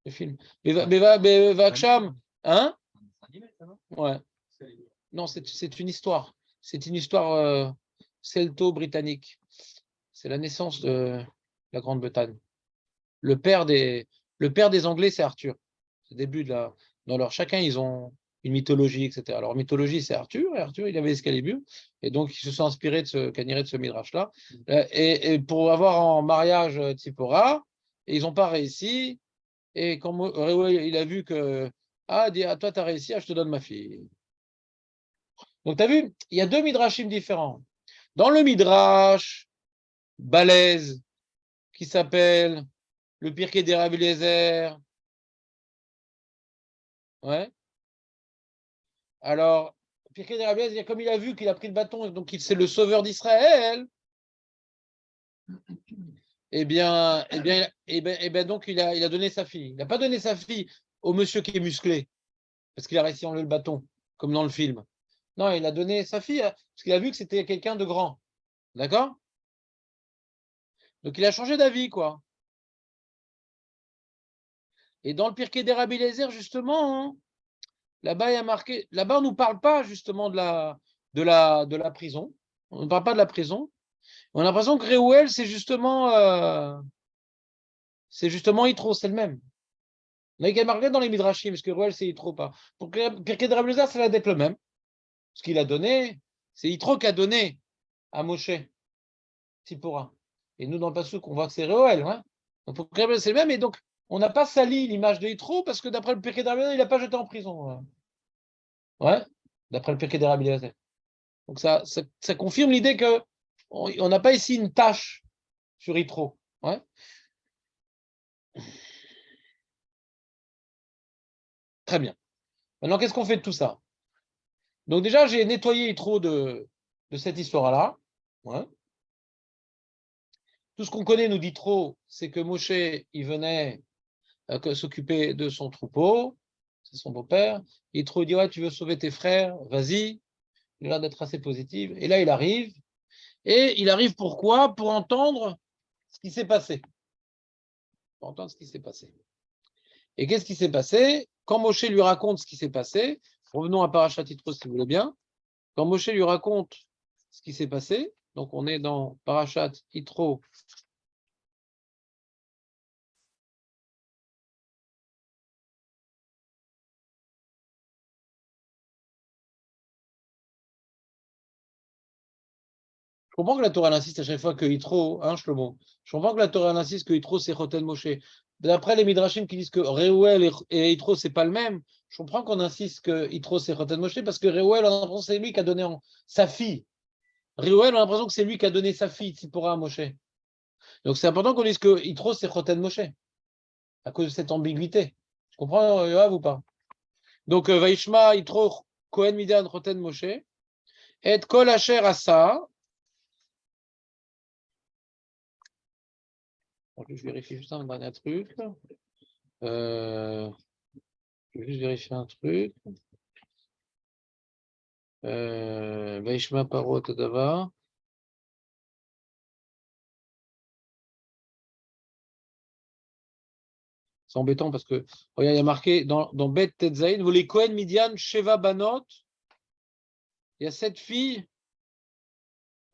le film. Vaksham, hein? Ouais. Non, c'est une histoire. C'est une histoire celto-britannique. C'est la naissance de la Grande-Bretagne. Le père des Anglais, c'est Arthur. C'est le début dans leur chacun, ils ont une mythologie, etc. Alors, mythologie, c'est Arthur, et Arthur, il avait Excalibur, et donc ils se sont inspirés de ce midrash-là, et pour avoir en mariage Tzipora, et ils n'ont pas réussi, et quand Reuel, il a vu que, dit, toi, tu as réussi, je te donne ma fille. Donc, tu as vu, il y a deux midrashim différents. Dans le midrash balèze, qui s'appelle le Pirkei des Rabbi Eliezer, ouais. Alors, Pirkei des Rabbi Eliezer, comme il a vu qu'il a pris le bâton, donc c'est le sauveur d'Israël, donc il a donné sa fille. Il n'a pas donné sa fille au monsieur qui est musclé, parce qu'il a réussi à enlever le bâton, comme dans le film. Non, il a donné sa fille, parce qu'il a vu que c'était quelqu'un de grand. D'accord? Donc il a changé d'avis, quoi. Et dans le Pirkei des Rabbi Eliezer, justement, hein, là-bas, il y a marqué. Là-bas, on ne nous parle pas justement de la prison. On ne parle pas de la prison. On a l'impression que Reuel, c'est justement Yitro, c'est le même. On a marqué dans les Midrashim, parce que Reuel, c'est Yitro pas. Pour Pirkei des Rabbi Eliezer, ça va être le même. Ce qu'il a donné, c'est Yitro qui a donné à Moshe, Tzipora. Et nous, dans le Passouk, on voit que c'est Reuel. Hein. Donc, pour Reuel, c'est le même. Et donc, on n'a pas sali l'image de Yitro, parce que d'après le Pirkei des Rabbi Eliezer, il n'a pas jeté en prison. Ouais, d'après le Pirkei des Rabbi Eliezer. Donc ça confirme l'idée que on n'a pas ici une tâche sur Yitro. Ouais. Très bien. Maintenant, qu'est-ce qu'on fait de tout ça? Donc déjà, j'ai nettoyé Yitro de cette histoire-là. Ouais. Tout ce qu'on connaît nous dit trop, c'est que Moshe, il venait s'occuper de son troupeau, c'est son beau-père. Yitro dit, ouais, tu veux sauver tes frères, vas-y. Il a l'air d'être assez positif. Et là, il arrive. Et il arrive pourquoi? Pour entendre ce qui s'est passé. Pour entendre ce qui s'est passé. Et qu'est-ce qui s'est passé? Quand Moshe lui raconte ce qui s'est passé, revenons à Parashat Yitro si vous voulez bien, quand Moshe lui raconte ce qui s'est passé, donc on est dans Parashat Yitro. Je comprends que la Torah insiste à chaque fois que Yitro, Shlomo, je comprends que la Torah insiste que Yitro c'est Choten Moshe. D'après les Midrashim qui disent que Reuel et Yitro c'est pas le même, je comprends qu'on insiste que Yitro c'est Choten Moshe parce que Reuel, on a l'impression que c'est lui qui a donné sa fille. Reuel, on a l'impression que c'est lui qui a donné sa fille, Tzipora à Moshe. Donc c'est important qu'on dise que Yitro c'est Choten Moshe, à cause de cette ambiguïté. Je comprends, Yoav, ou pas? Donc Vaishma, Yitro, Kohen Midian, Choten Moshe, et Kol Asher Asa. Je vérifie juste un dernier truc. Je vais juste vérifier un truc. Vaishma Parot Adava. C'est embêtant parce que, regarde, il y a marqué dans Bet Tetzaïn, vous les Kohen Midian, Sheva Banot, il y a 7 filles.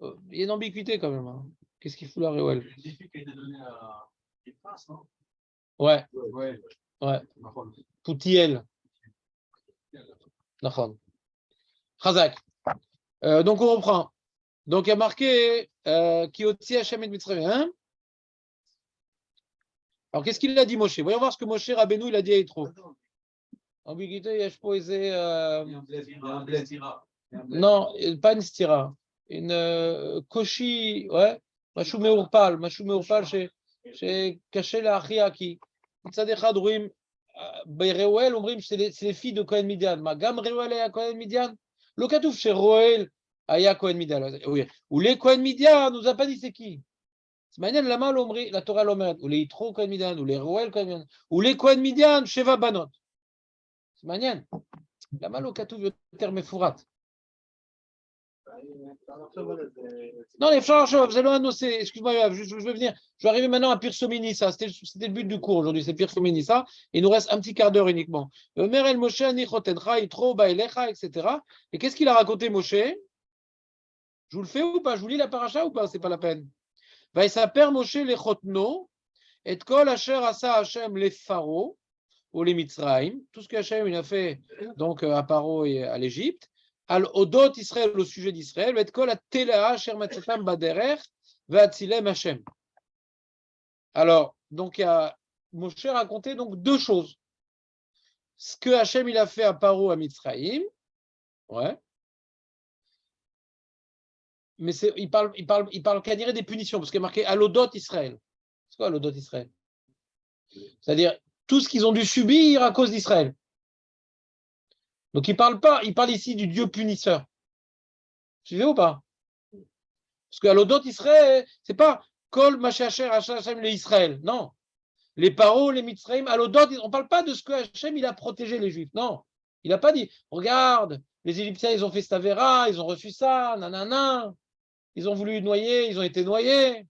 Il y a une ambiguïté quand même. Hein. Qu'est-ce qu'il fout là, Reuel? Les filles qui a été données à des princes, non? Ouais, Ouais. ouais. Poutiel. Nachon. Chazak. Donc on reprend. Donc il y a marqué Kiotzi Hashem et Mitzrayim. Hein? Alors qu'est-ce qu'il a dit Moshe? Voyons voir ce que Moshe Rabbeinu il a dit à Yitro. Ambiguïté, il y a posé. Non, pas une stira. Une koshi, ouais. Mashou meurpal, chez caché la Achiaki. מצד אחד רואים, ברואל אומרים c'est les filles de Cohen Midian. מה, גם רואל היה כהן מדיין? לא כתוב שרואל היה כהן מדיין. ou les Cohen Midian, nous a pas dit c'est qui. C'est מעניין למה לא אומרים, לתורה לא אומרת, ou les יתרו כהן מדיין, ou les רואל כהן מדיין, ou les Cohen Midian, 7 בנות. זה מעניין. למה לא כתוב יותר מפורט? Non, les frères, vous allez annoncer. Excuse-moi, je vais venir. Je vais arriver maintenant à Pirsominissa. C'était le but du cours aujourd'hui, c'est Pirsominissa. Il nous reste un petit quart d'heure uniquement. Merel Moshe, Nichotencha, Itro, Baelecha, etc. Et qu'est-ce qu'il a raconté, Moshe? Je vous le fais ou pas? Je vous lis la paracha ou pas? C'est pas la peine. Va s'appelle Moshe les Chotno, et Kol Asher Asa Hashem les Pharaons, ou les Mitzraïm, tout ce que Hashem il a fait donc à Paro et à l'Égypte. Al Odot Israël au sujet d'Israël, et Kol Atela Asher Matzatam Baderer, Vatzilem Hashem. Alors, donc Moshe raconté donc deux choses. Ce que Hashem il a fait à Paro à Mitzraïm, ouais. Mais il parle qu'à dire des punitions, parce qu'il est marqué Alodot Israël. C'est quoi Alodot Israël? C'est-à-dire tout ce qu'ils ont dû subir à cause d'Israël. Donc il parle ici du Dieu punisseur. Vous suivez ou pas? Parce que Alodot Israël, c'est pas Kol Mashacher Hashem le Israël. Non. Les Paro, les Mitzraïm, Alodot, on ne parle pas de ce que Hashem il a protégé les Juifs. Non. Il n'a pas dit, regarde, les Égyptiens ils ont fait Stavera, ils ont reçu ça, nanana. Ils ont voulu noyer, ils ont été noyés.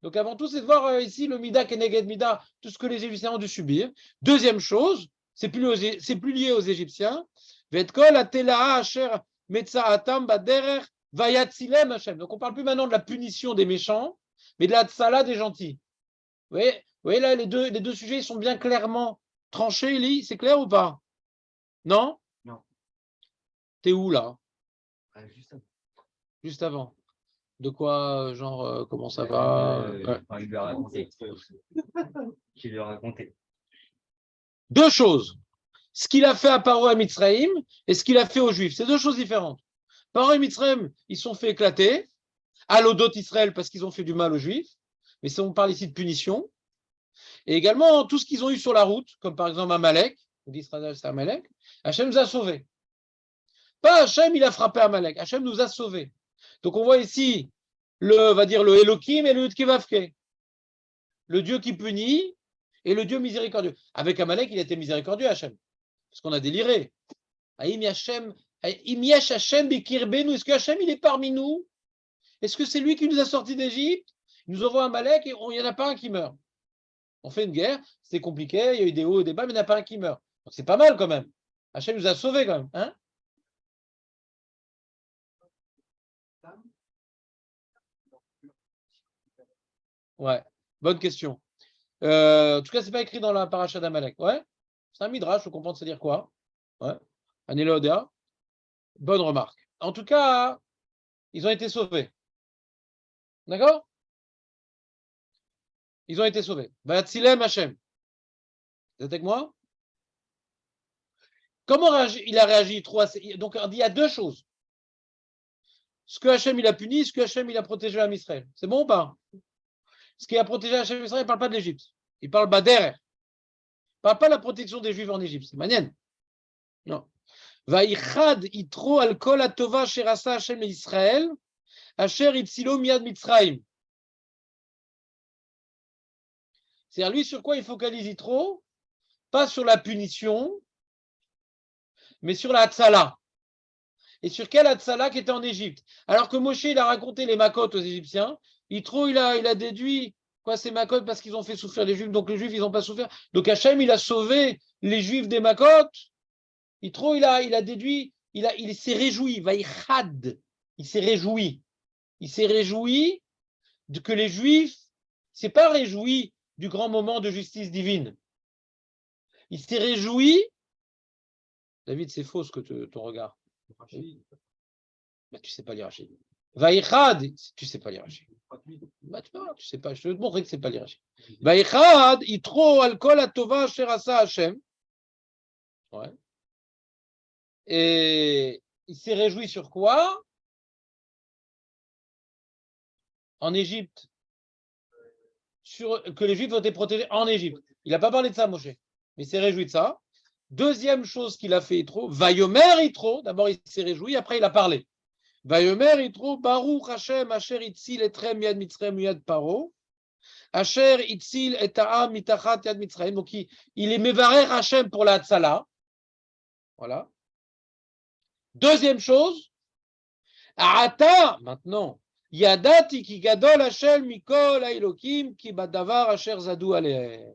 Donc avant tout, c'est de voir ici le Mida Keneged Mida, tout ce que les Égyptiens ont dû subir. Deuxième chose, c'est plus lié aux Égyptiens. Vetkol Atela Asher Metzaatam Baderer Vayatzilem Hashem. Donc on ne parle plus maintenant de la punition des méchants, mais de la tsala des gentils. Vous voyez là, les deux sujets ils sont bien clairement tranchés, Eli. C'est clair ou pas? Non? Non. T'es où là? Juste avant. Juste avant. De quoi, genre, comment ça va? Il lui a raconté. Je lui ai raconté. Deux choses. Ce qu'il a fait à Paro et Mitzraïm et ce qu'il a fait aux Juifs. C'est deux choses différentes. Paro et Mitzraïm, ils se sont fait éclater. À l'Odot Israël, parce qu'ils ont fait du mal aux Juifs. Mais ça, on parle ici de punition. Et également, tout ce qu'ils ont eu sur la route, comme par exemple Amalek. On dit Israël, c'est Amalek. Hachem nous a sauvés. Pas Hachem, il a frappé Amalek. Hachem nous a sauvés. Donc on voit ici le Elohim et le Yud-Kevavke. Le Dieu qui punit et le Dieu miséricordieux. Avec Amalek, il était miséricordieux, Hachem. Parce qu'on a déliré. Est-ce que Hachem, il est parmi nous? Est-ce que c'est lui qui nous a sortis d'Égypte? Il nous envoie Amalek et il n'y en a pas un qui meurt. On fait une guerre, c'est compliqué, il y a eu des hauts et des bas, mais il n'y en a pas un qui meurt. Donc c'est pas mal quand même. Hachem nous a sauvés quand même. Hein? Ouais, bonne question. En tout cas, c'est pas écrit dans la paracha d'Amalek. Ouais, c'est un midrash, faut comprendre c'est dire quoi. Ouais, Anélodéa. Bonne remarque. En tout cas, ils ont été sauvés. D'accord? Ils ont été sauvés. Vatzilem Hashem. Vous êtes avec moi? Comment il a réagi? Donc, il y a deux choses. Ce que Hashem il a puni, ce que Hashem il a protégé à Israël. C'est bon ou pas? Ce qui a protégé Hashem Israël, il ne parle pas de l'Égypte. Il parle Bader. Il ne parle pas de la protection des Juifs en Égypte. C'est manienne. Non. Vaïchad itro al kol atova sherasa Hashem Israël, asher itzilo miad Mitzraïm. C'est-à-dire, lui, sur quoi il focalise Yitro? Pas sur la punition, mais sur la Hatzala. Et sur quelle Hatzala qui était en Égypte? Alors que Moshe, il a raconté les Makot aux Égyptiens, Yitro, il a déduit quoi ces Makot parce qu'ils ont fait souffrir les Juifs, donc les Juifs, ils n'ont pas souffert. Donc Hachem, il a sauvé les Juifs des Makot. Yitro, il a déduit, il s'est réjoui, Vaïchad, il s'est réjoui. Il s'est réjoui que les Juifs, c'est pas réjoui du grand moment de justice divine. Il s'est réjoui. David, c'est faux ce que ton regard. Bah, tu sais pas lire Rachid. Vaïchad, tu sais pas lire Rachid. Bah, tu sais pas, je vais te montrer que c'est pas lire Rachid. Vaïchad, itro alcool atova sherasa Hashem. Ouais. Et il s'est réjoui sur quoi? En Égypte. Que les Juifs ont été protégés en Égypte. Il n'a pas parlé de ça, Moshe. Mais il s'est réjoui de ça. Deuxième chose qu'il a fait, Yitro, Vayomer Yitro, d'abord il s'est réjoui, après il a parlé. Vayomer Yitro, Baruch Hashem, Asher Itzil etrem yad Mitzrayim yad Paro, Asher Itzil et Ta'am mitachat yad Mitzrayim. Donc il est Mevarer Hashem pour la Hatzala. Voilà. Deuxième chose, Ata, maintenant. Yadati ki gadol Hashem mikol ha'ilokim ki badavar asher zadou alehem.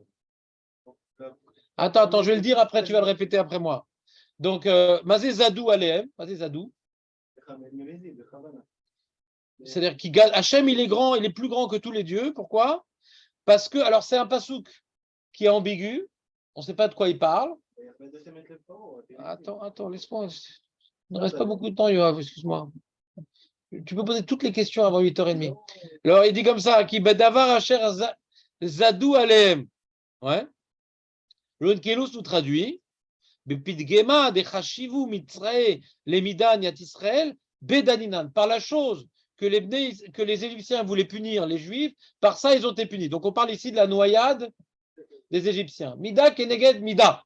Attends, je vais le dire après, tu vas le répéter après moi. Donc, mazé zadou alehem, mazé zadou. C'est-à-dire qu'Hachem, il est grand, il est plus grand que tous les dieux. Pourquoi? Parce que, alors c'est un pasouk qui est ambigu, on ne sait pas de quoi il parle. Attends, laisse-moi. Il ne reste pas beaucoup de temps, Yoav, excuse-moi. Tu peux poser toutes les questions avant 8h30. Alors, il dit comme ça, qui badavar asher zadou alehem. Ouais. Le Nkelus nous traduit, Bepidgema de chashivu mitzrae lemidan yat Israël bedaninan, par la chose que les Égyptiens voulaient punir les Juifs, par ça ils ont été punis. Donc on parle ici de la noyade des Égyptiens. Mida keneged mida.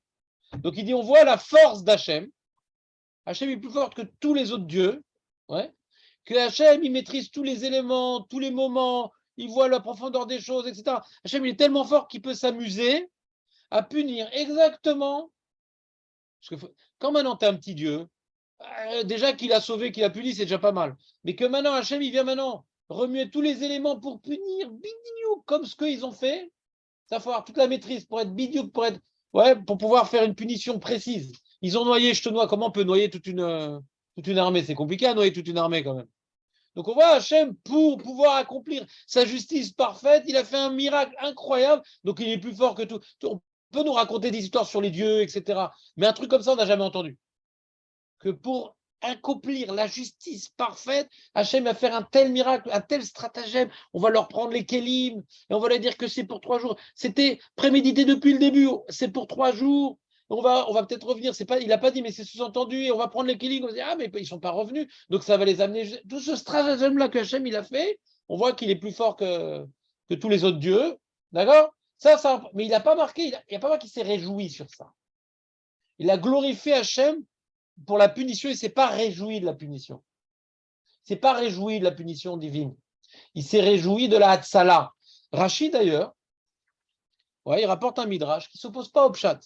Donc il dit, on voit la force d'Hachem. Hachem est plus fort que tous les autres dieux. Ouais. Que Hachem, il maîtrise tous les éléments, tous les moments, il voit la profondeur des choses, etc. Hachem, il est tellement fort qu'il peut s'amuser à punir exactement. Parce que quand maintenant tu es un petit dieu, déjà qu'il a sauvé, qu'il a puni, c'est déjà pas mal. Mais que maintenant Hachem, il vient maintenant remuer tous les éléments pour punir bidiouk comme ce qu'ils ont fait, ça faut avoir toute la maîtrise pour être bidiouk, pour pouvoir faire une punition précise. Ils ont noyé, je te noie, comment on peut noyer toute une armée? C'est compliqué à noyer toute une armée quand même. Donc on voit Hachem, pour pouvoir accomplir sa justice parfaite, il a fait un miracle incroyable, donc il est plus fort que tout. On peut nous raconter des histoires sur les dieux, etc. Mais un truc comme ça, on n'a jamais entendu. Que pour accomplir la justice parfaite, Hachem va faire un tel miracle, un tel stratagème, on va leur prendre les kélim, et on va leur dire que c'est pour 3 jours. C'était prémédité depuis le début, c'est pour 3 jours. On va peut-être revenir, il n'a pas dit, mais c'est sous-entendu, et on va prendre les kélim, on va dire, ah, mais ils ne sont pas revenus, donc ça va les amener. Tout ce stratagème-là que Hachem il a fait, on voit qu'il est plus fort que tous les autres dieux, d'accord? Mais il n'a pas marqué, il n'y a pas marqué qu'il s'est réjoui sur ça. Il a glorifié Hachem pour la punition, il ne s'est pas réjoui de la punition. Il ne s'est pas réjoui de la punition divine. Il s'est réjoui de la Hatzala. Rachid, d'ailleurs, il rapporte un midrash qui ne s'oppose pas au pshat.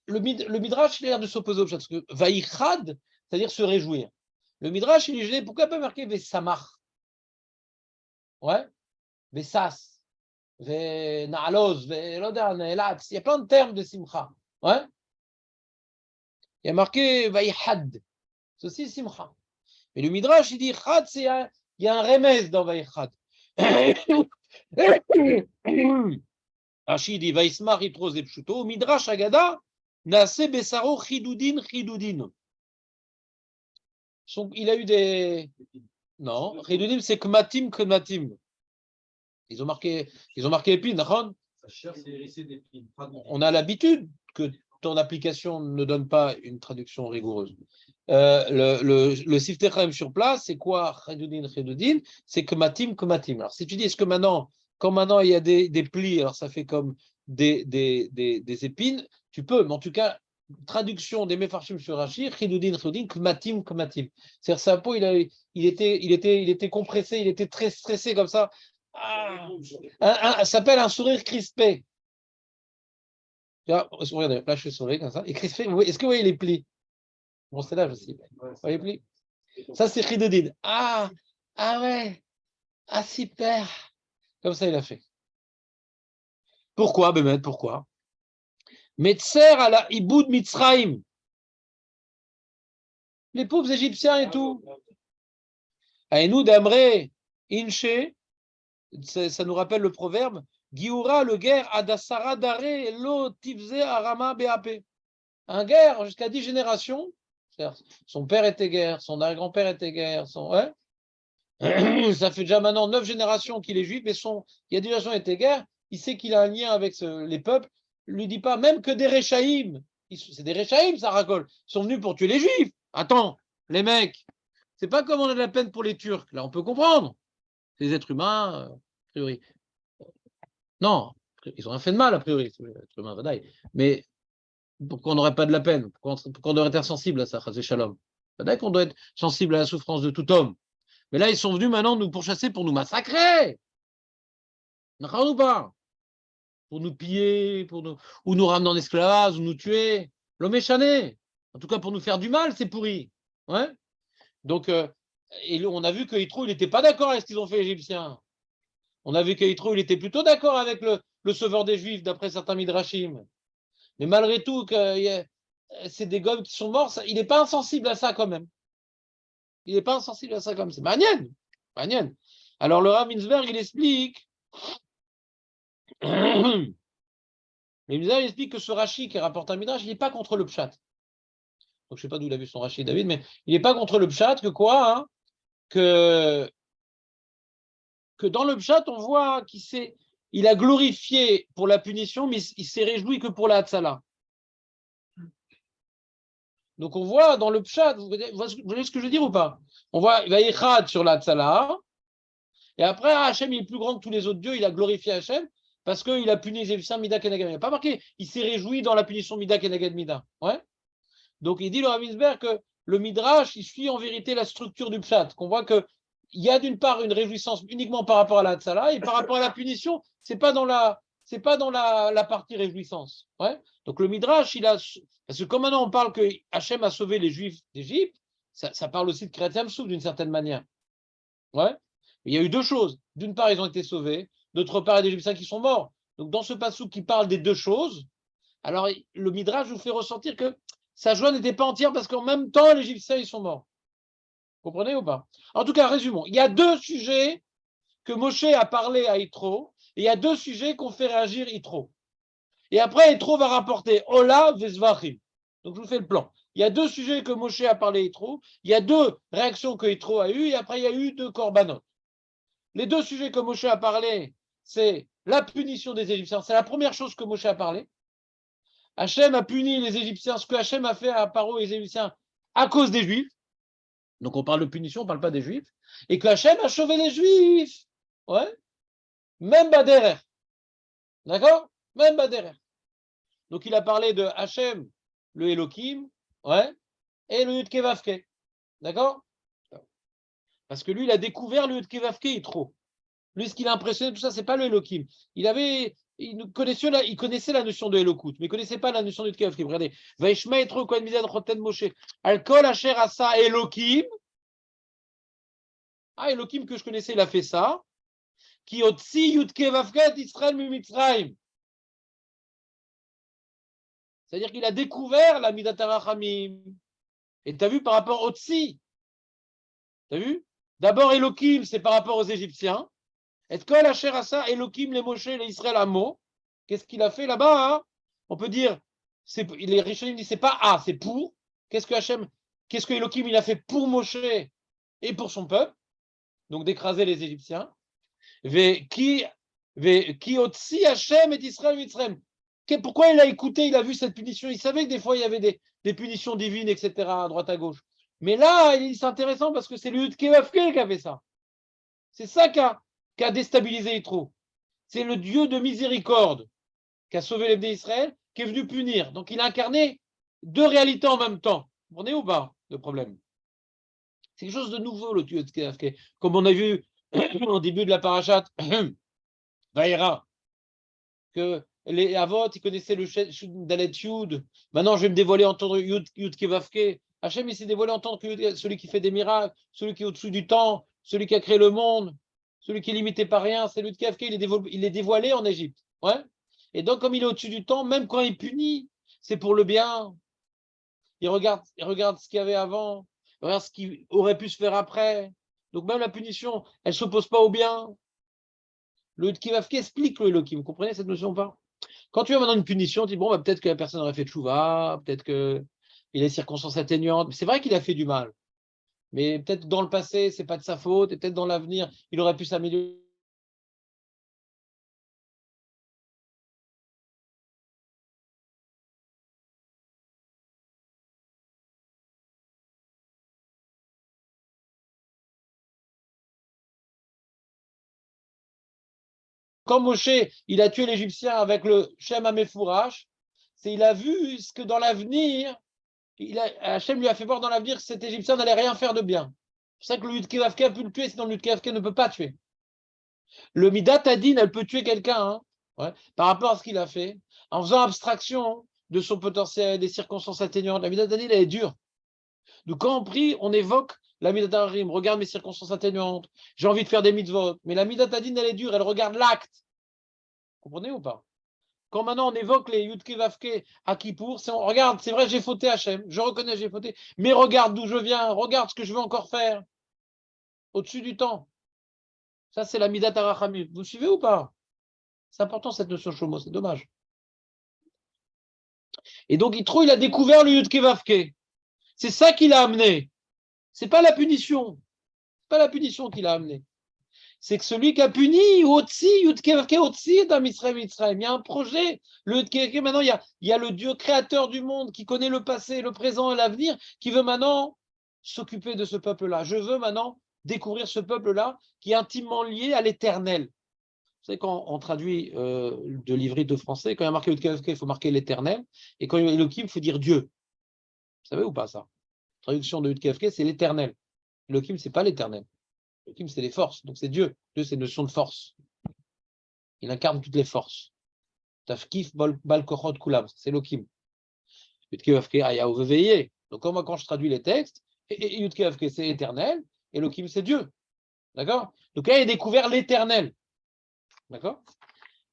Le midrash, il a l'air de s'opposer au pshat, parce que vaïchad, c'est-à-dire se réjouir. Le midrash, il est gêné. Pourquoi pas marquer vesamach? Ouais, vesas. Il y a plein de termes de simcha. Ouais. Il y a marqué Vaïchad. C'est aussi simcha. Mais le Midrash, il dit Chad, il y a un remez dans Vaïchad. Rachid dit Vaïsmar itros et pshuto. Midrash Agada, Nase Besaro Chidoudin Chidoudin. Il a eu des. Non, Chidoudin, c'est Kmatim Kmatim. Ils ont marqué épine, on a l'habitude que ton application ne donne pas une traduction rigoureuse. Le Siftei Chaim sur place, c'est quoi? Chedoudin, c'est Kmatim. Alors si tu dis, est-ce que quand maintenant il y a des plis, alors ça fait comme des épines, tu peux, mais en tout cas, traduction des Mefarshim sur Rashi, Chedoudin, Kmatim. C'est-à-dire sa peau, il était compressé, il était très stressé comme ça. Ça s'appelle un sourire crispé. Regardez, là je suis sourire comme ça. Et crispé, est-ce que vous voyez les plis? Bon, c'est là aussi. Vous voyez les plis? Ça, c'est Chidoudin. Ah ouais. Ah, super. Comme ça, il a fait. Pourquoi, Bémet? Pourquoi? Metzer à la Iboud Mitzraïm. Les pauvres Égyptiens et tout. Aïnou d'Amré, Inché. Ça nous rappelle le proverbe Giura, le guerre, Adasara Dare, Lo Tivze Arama BAP. Un guerre jusqu'à 10 générations. Son père était guerre, son arrière-grand-père était guerre. Ça fait déjà maintenant 9 générations qu'il est juif, mais il y a 10 générations était guerre. Il sait qu'il a un lien avec les peuples. Il ne lui dit pas, même que des Réchaïm. C'est des Réchaïm, ça racole. Ils sont venus pour tuer les juifs. Attends, les mecs, c'est pas comme on a de la peine pour les Turcs. Là, on peut comprendre. Les êtres humains, a priori. Non, ils ont rien fait de mal, a priori, les êtres humains, mais pourquoi on n'aurait pas de la peine? Pourquoi on devrait être sensible à ça, Chazé Shalom? C'est qu'on doit être sensible à la souffrance de tout homme. Mais là, ils sont venus maintenant nous pourchasser pour nous massacrer. Ou pas? Pour nous piller, ou nous ramener en esclavage, ou nous tuer. L'homme est chané. En tout cas, pour nous faire du mal, c'est pourri. Ouais. Donc, Et on a vu que Yitro, il n'était pas d'accord avec ce qu'ils ont fait les Égyptiens. On a vu que Yitro, il était plutôt d'accord avec le sauveur des Juifs, d'après certains Midrashim. Mais malgré tout, c'est des gommes qui sont morts, il n'est pas insensible à ça quand même. Il n'est pas insensible à ça comme c'est Magnen. Magnen. Alors le Rav Mintzberg, il explique. Le Mintzberg, il explique que ce Rashi qui rapporte un Midrash, il n'est pas contre le Pshat. Donc je ne sais pas d'où il a vu son Rashi, David, mais il n'est pas contre le Pshat, que quoi hein, que dans le Pshat, on voit qu'il a glorifié pour la punition, mais il s'est réjoui que pour la Hatzala. Donc on voit dans le Pshat, vous voyez ce que je veux dire ou pas? On voit, il va Echad sur la Hatzala, et après, Hachem, il est plus grand que tous les autres dieux, il a glorifié Hachem, parce qu'il a puni les Égyptiens Mida Kenegad Mida. Il n'a pas marqué, il s'est réjoui dans la punition Mida Kenegad Mida. Ouais. Donc il dit le Rav Mintzberg que le Midrash, il suit en vérité la structure du Pshat, qu'on voit qu'il y a d'une part une réjouissance uniquement par rapport à la Hatzala, et par rapport à la punition, c'est pas dans la partie réjouissance. Ouais. Donc le Midrash, parce que comme maintenant on parle que Hachem a sauvé les Juifs d'Égypte, ça parle aussi de Kriyat Yam-Souf d'une certaine manière. Ouais. Il y a eu deux choses. D'une part, ils ont été sauvés. D'autre part, il y a des Égyptiens qui sont morts. Donc, dans ce passage qui parle des deux choses, alors le Midrash vous fait ressentir que sa joie n'était pas entière parce qu'en même temps, les Égyptiens, ils sont morts. Vous comprenez ou pas? En tout cas, résumons. Il y a deux sujets que Moshe a parlé à Yitro, et il y a deux sujets qu'on fait réagir Yitro. Et après, Yitro va rapporter Ola Vezvachim. Donc, je vous fais le plan. Il y a deux sujets que Moshe a parlé à Yitro, il y a deux réactions que Yitro a eues, et après, il y a eu deux korbanot. Les deux sujets que Moshe a parlé, c'est la punition des Égyptiens. C'est la première chose que Moshe a parlé. Hachem a puni les Égyptiens, ce que Hachem a fait à Paro et les Égyptiens à cause des Juifs. Donc on parle de punition, on ne parle pas des Juifs. Et que Hachem a sauvé les Juifs. Ouais. Même Baderer. D'accord? Même Baderer. Donc il a parlé de Hachem, le Elohim, ouais, et le Yudke Vavke. D'accord? Parce que lui, il a découvert le Yudke Vavke, Yitro. Lui, ce qui l'a impressionné, tout ça, c'est pas le Elohim. Il connaissait la notion de Elokout, mais il ne connaissait pas la notion du Yudke Vavke. Regardez. Vaishma Yitro Kohen Midad Choten Moshe. Alkol Asher Asa Elohim. Ah, Elohim que je connaissais, il a fait ça. Qui Otsi Yudke Vavke Israël Mimitzraim. C'est-à-dire qu'il a découvert la Midat HaRachamim. Et tu as vu par rapport au Otsi. Tu as vu? D'abord, Elohim, c'est par rapport aux Égyptiens. Et Kol Asher Asa Elohim les Moshe les Israël Amo. Qu'est-ce qu'il a fait là-bas hein? On peut dire, les Rishonim disent c'est pas A, c'est pour. Qu'est-ce que Elohim il a fait pour Moshe et pour son peuple? Donc d'écraser les Égyptiens. Qui Otsi Hachem et Israël Mitzrayim. Pourquoi il a écouté, il a vu cette punition? Il savait que des fois il y avait des punitions divines, etc. à droite à gauche. Mais là, c'est intéressant parce que c'est le Yudke Vavke qui a fait ça. C'est ça qui a déstabilisé Yitro. C'est le Dieu de miséricorde qui a sauvé les d'Israël, qui est venu punir. Donc il a incarné deux réalités en même temps. Vous comprenez ou pas le problème? C'est quelque chose de nouveau, le Yudke Vavke. Comme on a vu au début de la parashat Vaïra, que les Avot, ils connaissaient le Dalet Yud. Maintenant, je vais me dévoiler en tant que Yudke Vavke. Hachem, il s'est dévoilé en tant que celui qui fait des miracles, celui qui est au-dessus du temps, celui qui a créé le monde, celui qui est limité par rien. C'est Yudke Vavke, il est dévoilé en Égypte. Ouais. Et donc, comme il est au-dessus du temps, même quand il punit, c'est pour le bien. Il regarde ce qu'il y avait avant, il regarde ce qui aurait pu se faire après. Donc, même la punition, elle ne s'oppose pas au bien. Le Yudke Vavke explique le Elohim. Vous comprenez cette notion ou pas? Quand tu as maintenant une punition, tu dis, bon, bah, peut-être que la personne aurait fait tchouva, peut-être qu'il a des circonstances atténuantes. C'est vrai qu'il a fait du mal. Mais peut-être dans le passé, ce n'est pas de sa faute, et peut-être dans l'avenir, il aurait pu s'améliorer. Quand Moshe, il a tué l'Égyptien avec le Shem Amefourash, il a vu ce que dans l'avenir, Hachem lui a fait voir dans l'avenir que cet Égyptien n'allait rien faire de bien. C'est pour ça que le Yudke Vavke a pu le tuer, sinon le Yudke Vavke ne peut pas tuer. Le Midat Hadin, elle peut tuer quelqu'un hein, ouais, par rapport à ce qu'il a fait, en faisant abstraction de son potentiel, des circonstances atténuantes. La Midat Hadin, elle est dure. Donc quand on prie, on évoque la Midat Harim, regarde mes circonstances atténuantes, j'ai envie de faire des mitzvot, mais la Midat Hadin, elle est dure, elle regarde l'acte. Vous comprenez ou pas? Quand maintenant on évoque les Yudke Vavke à Kippour, on regarde, c'est vrai, j'ai fauté Hachem, je reconnais, j'ai fauté, mais regarde d'où je viens, regarde ce que je veux encore faire, au-dessus du temps. Ça, c'est la Midat Harachamim. Vous suivez ou pas? C'est important cette notion Shomo, c'est dommage. Et donc, Yitro, il a découvert le Yudke Vavke. C'est ça qui l'a amené. C'est pas la punition. C'est pas la punition qui l'a amené. C'est que celui qui a puni, Otsi, Yudke Vavke, Otsi, dans Mitzrayim, Mitzrayim. Il y a un projet. Le Yudke Vavke, maintenant, il y a le Dieu créateur du monde qui connaît le passé, le présent et l'avenir, qui veut maintenant s'occuper de ce peuple-là. Je veux maintenant découvrir ce peuple-là qui est intimement lié à l'éternel. Vous savez, quand on traduit de l'ivrite au français, quand il y a marqué Yudke Vavke, il faut marquer l'éternel. Et quand il y a Elohim, il faut dire Dieu. Vous savez ou pas ça? La traduction de Yudke Vavke, c'est l'éternel. Elohim, ce n'est pas l'éternel. Elohim, c'est les forces. Donc c'est Dieu. Dieu, c'est une notion de force. Il incarne toutes les forces. Tafkif bal kochot kulam. C'est Elohim. Yudke Vavke aya uveveye. Donc moi, quand je traduis les textes, Yudke Vavke, c'est éternel. Elohim, c'est Dieu. D'accord? Donc là, il a découvert l'éternel. D'accord?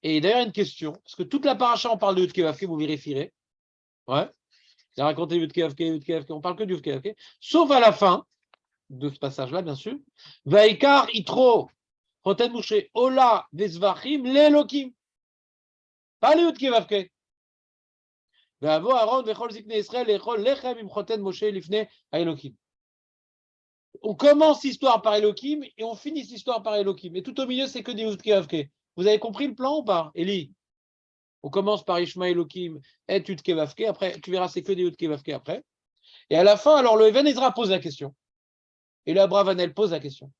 Et d'ailleurs, une question. Parce que toute la paracha, on parle de Yudke Vavke, vous vérifierez. Ouais. J'ai raconté Yudke Vavke, on parle que du Yudke Vavke. Sauf à la fin de ce passage-là, bien sûr. Vaikar Itro, Choten Moshe, Ola Vesvachim, l'Elokim. Pas les Yudke Vavke. Ve'avo Aaron, Vechol Zikne Israël, Echol Lechem, Im Choten Moshe, Lifne, Elokim. On commence l'histoire par Elokim et on finit l'histoire par Elokim. Et tout au milieu, c'est que des Yudke Vavke. Vous avez compris le plan ou pas, Eli? On commence par Ishmael Elokim et Yudke Vavke. Après, tu verras, c'est que des Yudke Vavke après. Et à la fin, alors le Even Ezra pose la question. Et le Abravanel pose la question.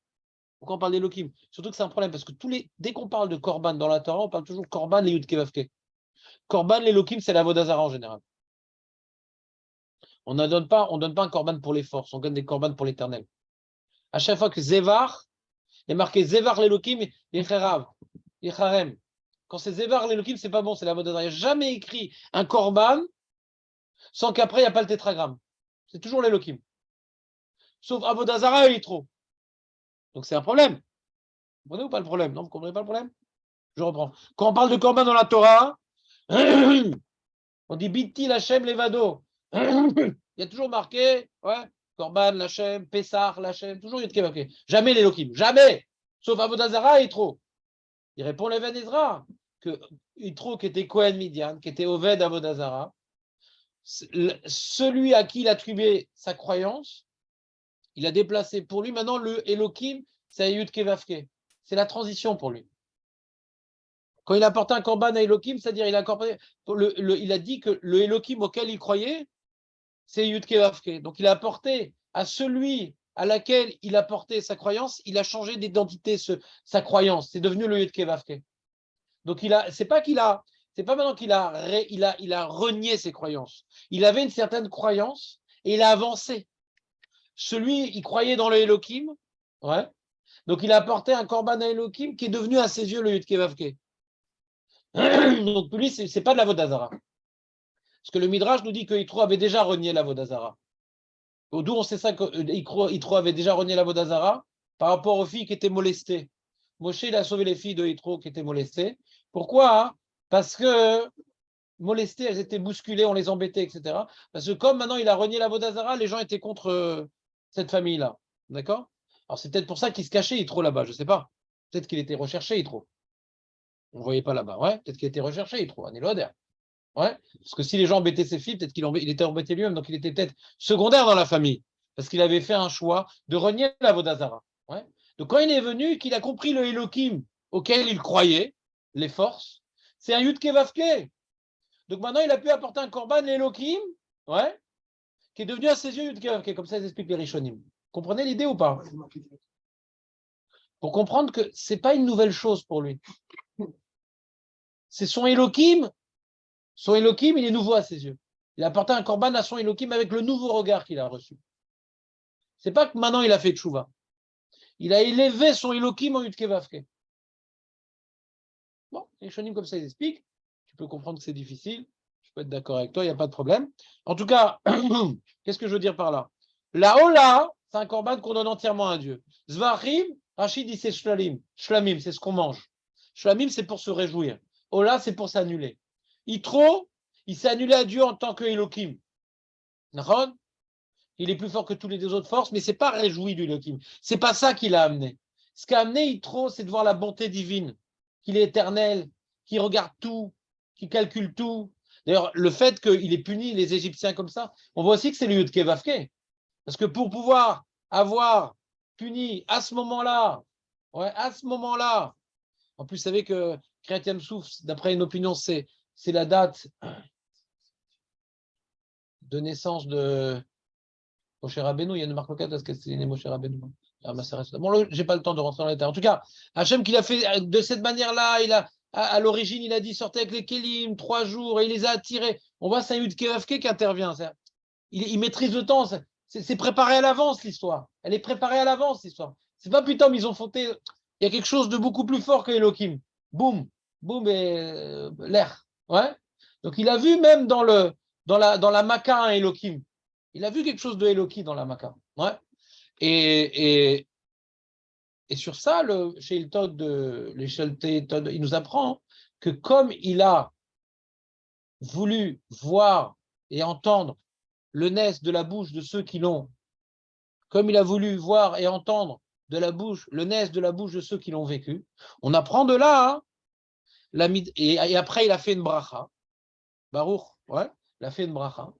Pourquoi on parle d'Elokim? Surtout que c'est un problème, parce que dès qu'on parle de Korban dans la Torah, on parle toujours Korban les Yudke Vavke. Korban, l'Elokim, c'est la Vodazara en général. On ne donne pas un Korban pour les forces, on donne des Korban pour l'éternel. À chaque fois que Zevar, il est marqué Zevar l'Elokim, Yecharav, Yecharem. Quand c'est Zevar l'Elokim, c'est pas bon, c'est la Vodazara. Il n'y a jamais écrit un Korban sans qu'après, il n'y a pas le tétragramme. C'est toujours l'Elokim. Sauf Avodazara et Yitro. Donc c'est un problème. Vous comprenez ou pas le problème? Non, vous ne comprenez pas le problème? Je reprends. Quand on parle de Korban dans la Torah, on dit Bitti Lachem Levado. Il y a toujours marqué, ouais, Korban Lachem, Pessah Lachem, toujours Yudke Vavke. Jamais l'Elokim, jamais. Sauf Avodazara et Yitro. Il répond l'Even Ezra que Yitro, qui était Kohen Midian, qui était Oved Avodazara, celui à qui il attribuait sa croyance, il a déplacé pour lui maintenant le Elokim, c'est Yudke Vavke. C'est la transition pour lui. Quand il a apporté un korban à Elokim, c'est-à-dire il a dit que le Elokim auquel il croyait, c'est Yudke Vavke. Donc il a apporté à celui à laquelle il a porté sa croyance, il a changé d'identité sa croyance. C'est devenu le Yudke Vavke. Donc c'est pas maintenant qu'il a renié ses croyances. Il avait une certaine croyance et il a avancé. Celui, il croyait dans le Elokim, ouais. Donc il a apporté un korban à Elokim qui est devenu à ses yeux le Yudke Vavke. Donc pour lui, c'est pas de la Vodazara. Parce que le Midrash nous dit que Yitro avait déjà renié la Vodazara. D'où on sait ça que Yitro avait déjà renié la Vodazara par rapport aux filles qui étaient molestées. Moshe, il a sauvé les filles de Yitro qui étaient molestées. Pourquoi? Parce que molestées, elles étaient bousculées, on les embêtait, etc. Parce que comme maintenant il a renié la Vodazara, les gens étaient contre cette famille-là. D'accord? Alors c'est peut-être pour ça qu'il se cachait Yitro là-bas, je ne sais pas. Peut-être qu'il était recherché Yitro. On ne voyait pas là-bas. Ouais, peut-être qu'il était recherché Yitro, un éloder. Ouais, parce que si les gens embêtaient ses filles, peut-être il était embêté lui-même, donc il était peut-être secondaire dans la famille, parce qu'il avait fait un choix de renier la Vodazara. Ouais. Donc quand il est venu, qu'il a compris le Elokim auquel il croyait, les forces, c'est un Yudke Vavke. Donc maintenant il a pu apporter un korban, l'Elokim, ouais, qui est devenu à ses yeux Yudke Vavke, comme ça ils expliquent les Rishonim. Comprenez l'idée ou pas? Pour comprendre que ce n'est pas une nouvelle chose pour lui. C'est son Elokim. Son Elokim, il est nouveau à ses yeux. Il a apporté un korban à son Elokim avec le nouveau regard qu'il a reçu. C'est pas que maintenant il a fait tchouva. Il a élevé son Elokim en Yudke Vavke. Bon, les Shonim comme ça ils expliquent. Tu peux comprendre que c'est difficile. Je peux être d'accord avec toi, il n'y a pas de problème. En tout cas, qu'est-ce que je veux dire par là? La Ola, C'est un korban qu'on donne entièrement à Dieu. Zvachim, Rachid dit c'est shlamim. Shlamim, c'est ce qu'on mange. Shlamim, c'est pour se réjouir. Ola, c'est pour s'annuler. Yitro, il s'est annulé à Dieu en tant que Elohim. D'accord? Il est plus fort que toutes les deux autres forces, mais ce n'est pas réjoui du Elohim. Ce n'est pas ça qui l'a amené. Ce qu'a amené Yitro, c'est de voir la bonté divine, qu'il est éternel, qu'il regarde tout, qu'il calcule tout. D'ailleurs, le fait qu'il ait puni les Égyptiens comme ça, on voit aussi que c'est le Yud Kevavke. Parce que pour pouvoir avoir puni à ce moment-là, en plus, vous savez que Kriyat Yam-Souf, d'après une opinion, c'est la date de naissance de Moshe Rabbeinu. Il y a une marque locale parce que c'est né Moshe Rabbeinu. Bon, je n'ai pas le temps de rentrer dans les détails. En tout cas, Hachem qu'il a fait de cette manière-là, il a, à l'origine, il a dit sortez avec les Kélim 3 jours et il les a attirés. On voit, c'est un Yud Kevavke qui intervient. Il maîtrise le temps. C'est préparé à l'avance, l'histoire. Elle est préparée à l'avance, l'histoire. C'est pas putain, mais ils ont fauté. Il y a quelque chose de beaucoup plus fort que Elohim. Boum, boum, et l'air. Ouais. Donc, il a vu même dans la Maca un Elohim. Il a vu quelque chose de Elohim dans la Maca. Ouais. Et sur ça, chez le Todd, il nous apprend que comme il a voulu voir et entendre le nez de la bouche de ceux qui l'ont, comme il a voulu voir et entendre le nez de la bouche de ceux qui l'ont vécu, on apprend de là, hein, et après il a fait une bracha, Baruch, ouais, il a fait une bracha,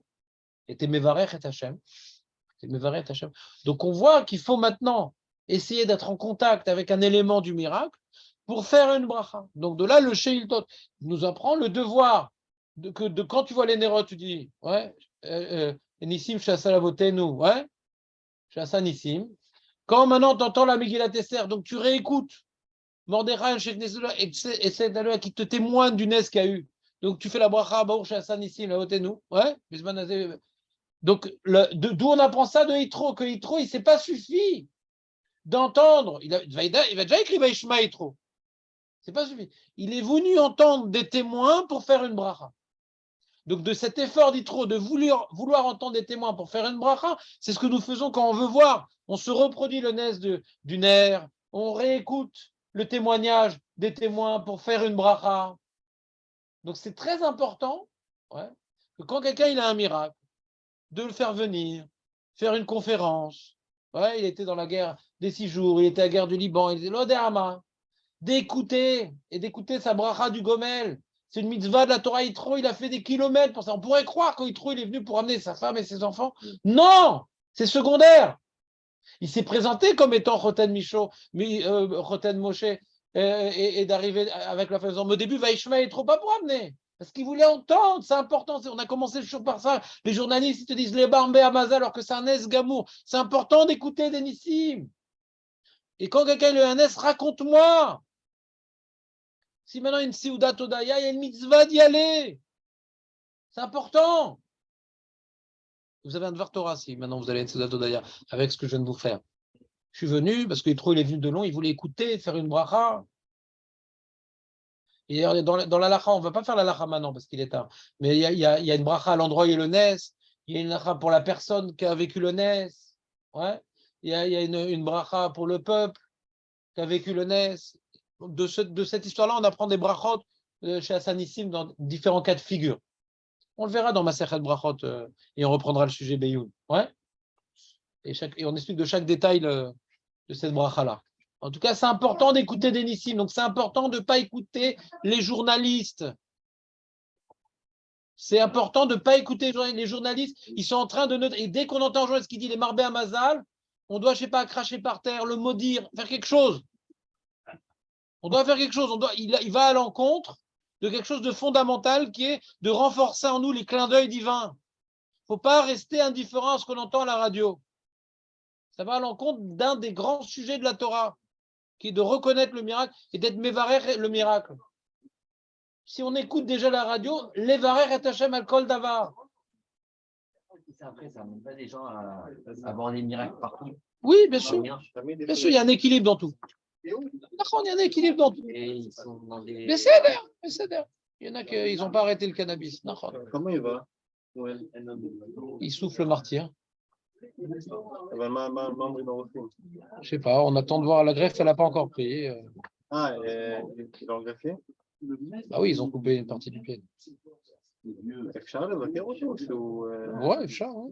et Mevarech et Hashem. Donc on voit qu'il faut maintenant essayer d'être en contact avec un élément du miracle pour faire une bracha. Donc de là, le Sheiltot nous apprend le devoir de quand tu vois les Nérot, tu dis, ouais, Nissim Shasa Lavotenu, ouais, Shasa Nissim. Quand maintenant tu entends la Megillat Esther, donc tu réécoutes Mordechai et c'est qui te témoigne du Nes qu'il y a eu. Donc tu fais la bracha, Baruch Shasa Nissim Lavotenu, ouais, donc d'où on apprend ça de Yitro, que Yitro, il ne s'est pas suffi d'entendre, il va déjà écrire Vaishma Yitro. C'est pas suffi. Il est venu entendre des témoins pour faire une bracha. Donc de cet effort d'Yitro, de vouloir entendre des témoins pour faire une bracha, c'est ce que nous faisons quand on veut voir. On se reproduit le Nes du Ner, on réécoute le témoignage des témoins pour faire une bracha. Donc c'est très important, ouais, que quand quelqu'un il a un miracle, de le faire venir, faire une conférence. Ouais, il était dans la guerre des 6 jours, il était à la guerre du Liban, il était l'Odéama. D'écouter sa bracha du Gomel. C'est une mitzvah de la Torah Yitro, il a fait des kilomètres pour ça. On pourrait croire qu'Yitro, il est venu pour amener sa femme et ses enfants. Non, c'est secondaire. Il s'est présenté comme étant Choten Micho, Choten Moshe, et d'arriver avec la façon. Mais au début, Vaishma est trop pas pour amener. Parce qu'il voulait entendre, c'est important. On a commencé le jour par ça. Les journalistes, ils te disent les barbés à Mazal, alors que c'est un Es Gamour. C'est important d'écouter des Nissim. Et quand quelqu'un a un Es, raconte-moi. Si maintenant il y a une Seudat Odaya, il y a une mitzvah d'y aller. C'est important. Vous avez un devoir Torah si maintenant vous allez à une Seudat Odaya avec ce que je viens de vous faire. Je suis venu parce qu'il est venu de long, il voulait écouter, faire une bracha. Et dans la lacha, on ne va pas faire la lacha maintenant parce qu'il est tard. Mais il y a une bracha à l'endroit où il y a le nes. Il y a une lacha pour la personne qui a vécu le nes. Ouais. Il y a une bracha pour le peuple qui a vécu le nes. De cette histoire-là, on apprend des brachot chez Hassanissim dans différents cas de figure. On le verra dans Masechet Brachot et on reprendra le sujet Beyoun. Ouais. Et on explique de chaque détail de cette bracha-là. En tout cas, c'est important d'écouter des Nissim. Donc, c'est important de ne pas écouter les journalistes. C'est important de ne pas écouter les journalistes. Ils sont en train de neutre. Et dès qu'on entend un journaliste qui dit les marbés à Mazal, on doit, je ne sais pas, cracher par terre, le maudire, faire quelque chose. On doit faire quelque chose. Il va à l'encontre de quelque chose de fondamental qui est de renforcer en nous les clins d'œil divins. Il ne faut pas rester indifférent à ce qu'on entend à la radio. Ça va à l'encontre d'un des grands sujets de la Torah, qui est de reconnaître le miracle et d'être mévarer le miracle. Si on écoute déjà la radio, l'évarer et Hachem al kol davar. Après, ça n'amène pas des gens à avoir des miracles partout. Oui, bien sûr. Bien sûr, il y a un équilibre dans tout. Il y a un équilibre dans tout. Et ils sont dans des... Mais c'est d'air. Il y en a qui n'ont pas arrêté le cannabis. Comment il va? Il souffle le martyr. אבל מה אומרים הרופאים? Je sais pas, on attend de voir. La greffe, elle n'a pas encore pris. Ils l'ont greffé? Ah oui, ils ont coupé une partie du pied. אפשר לבקר אותו שהוא... Ouais, אפשר, hein.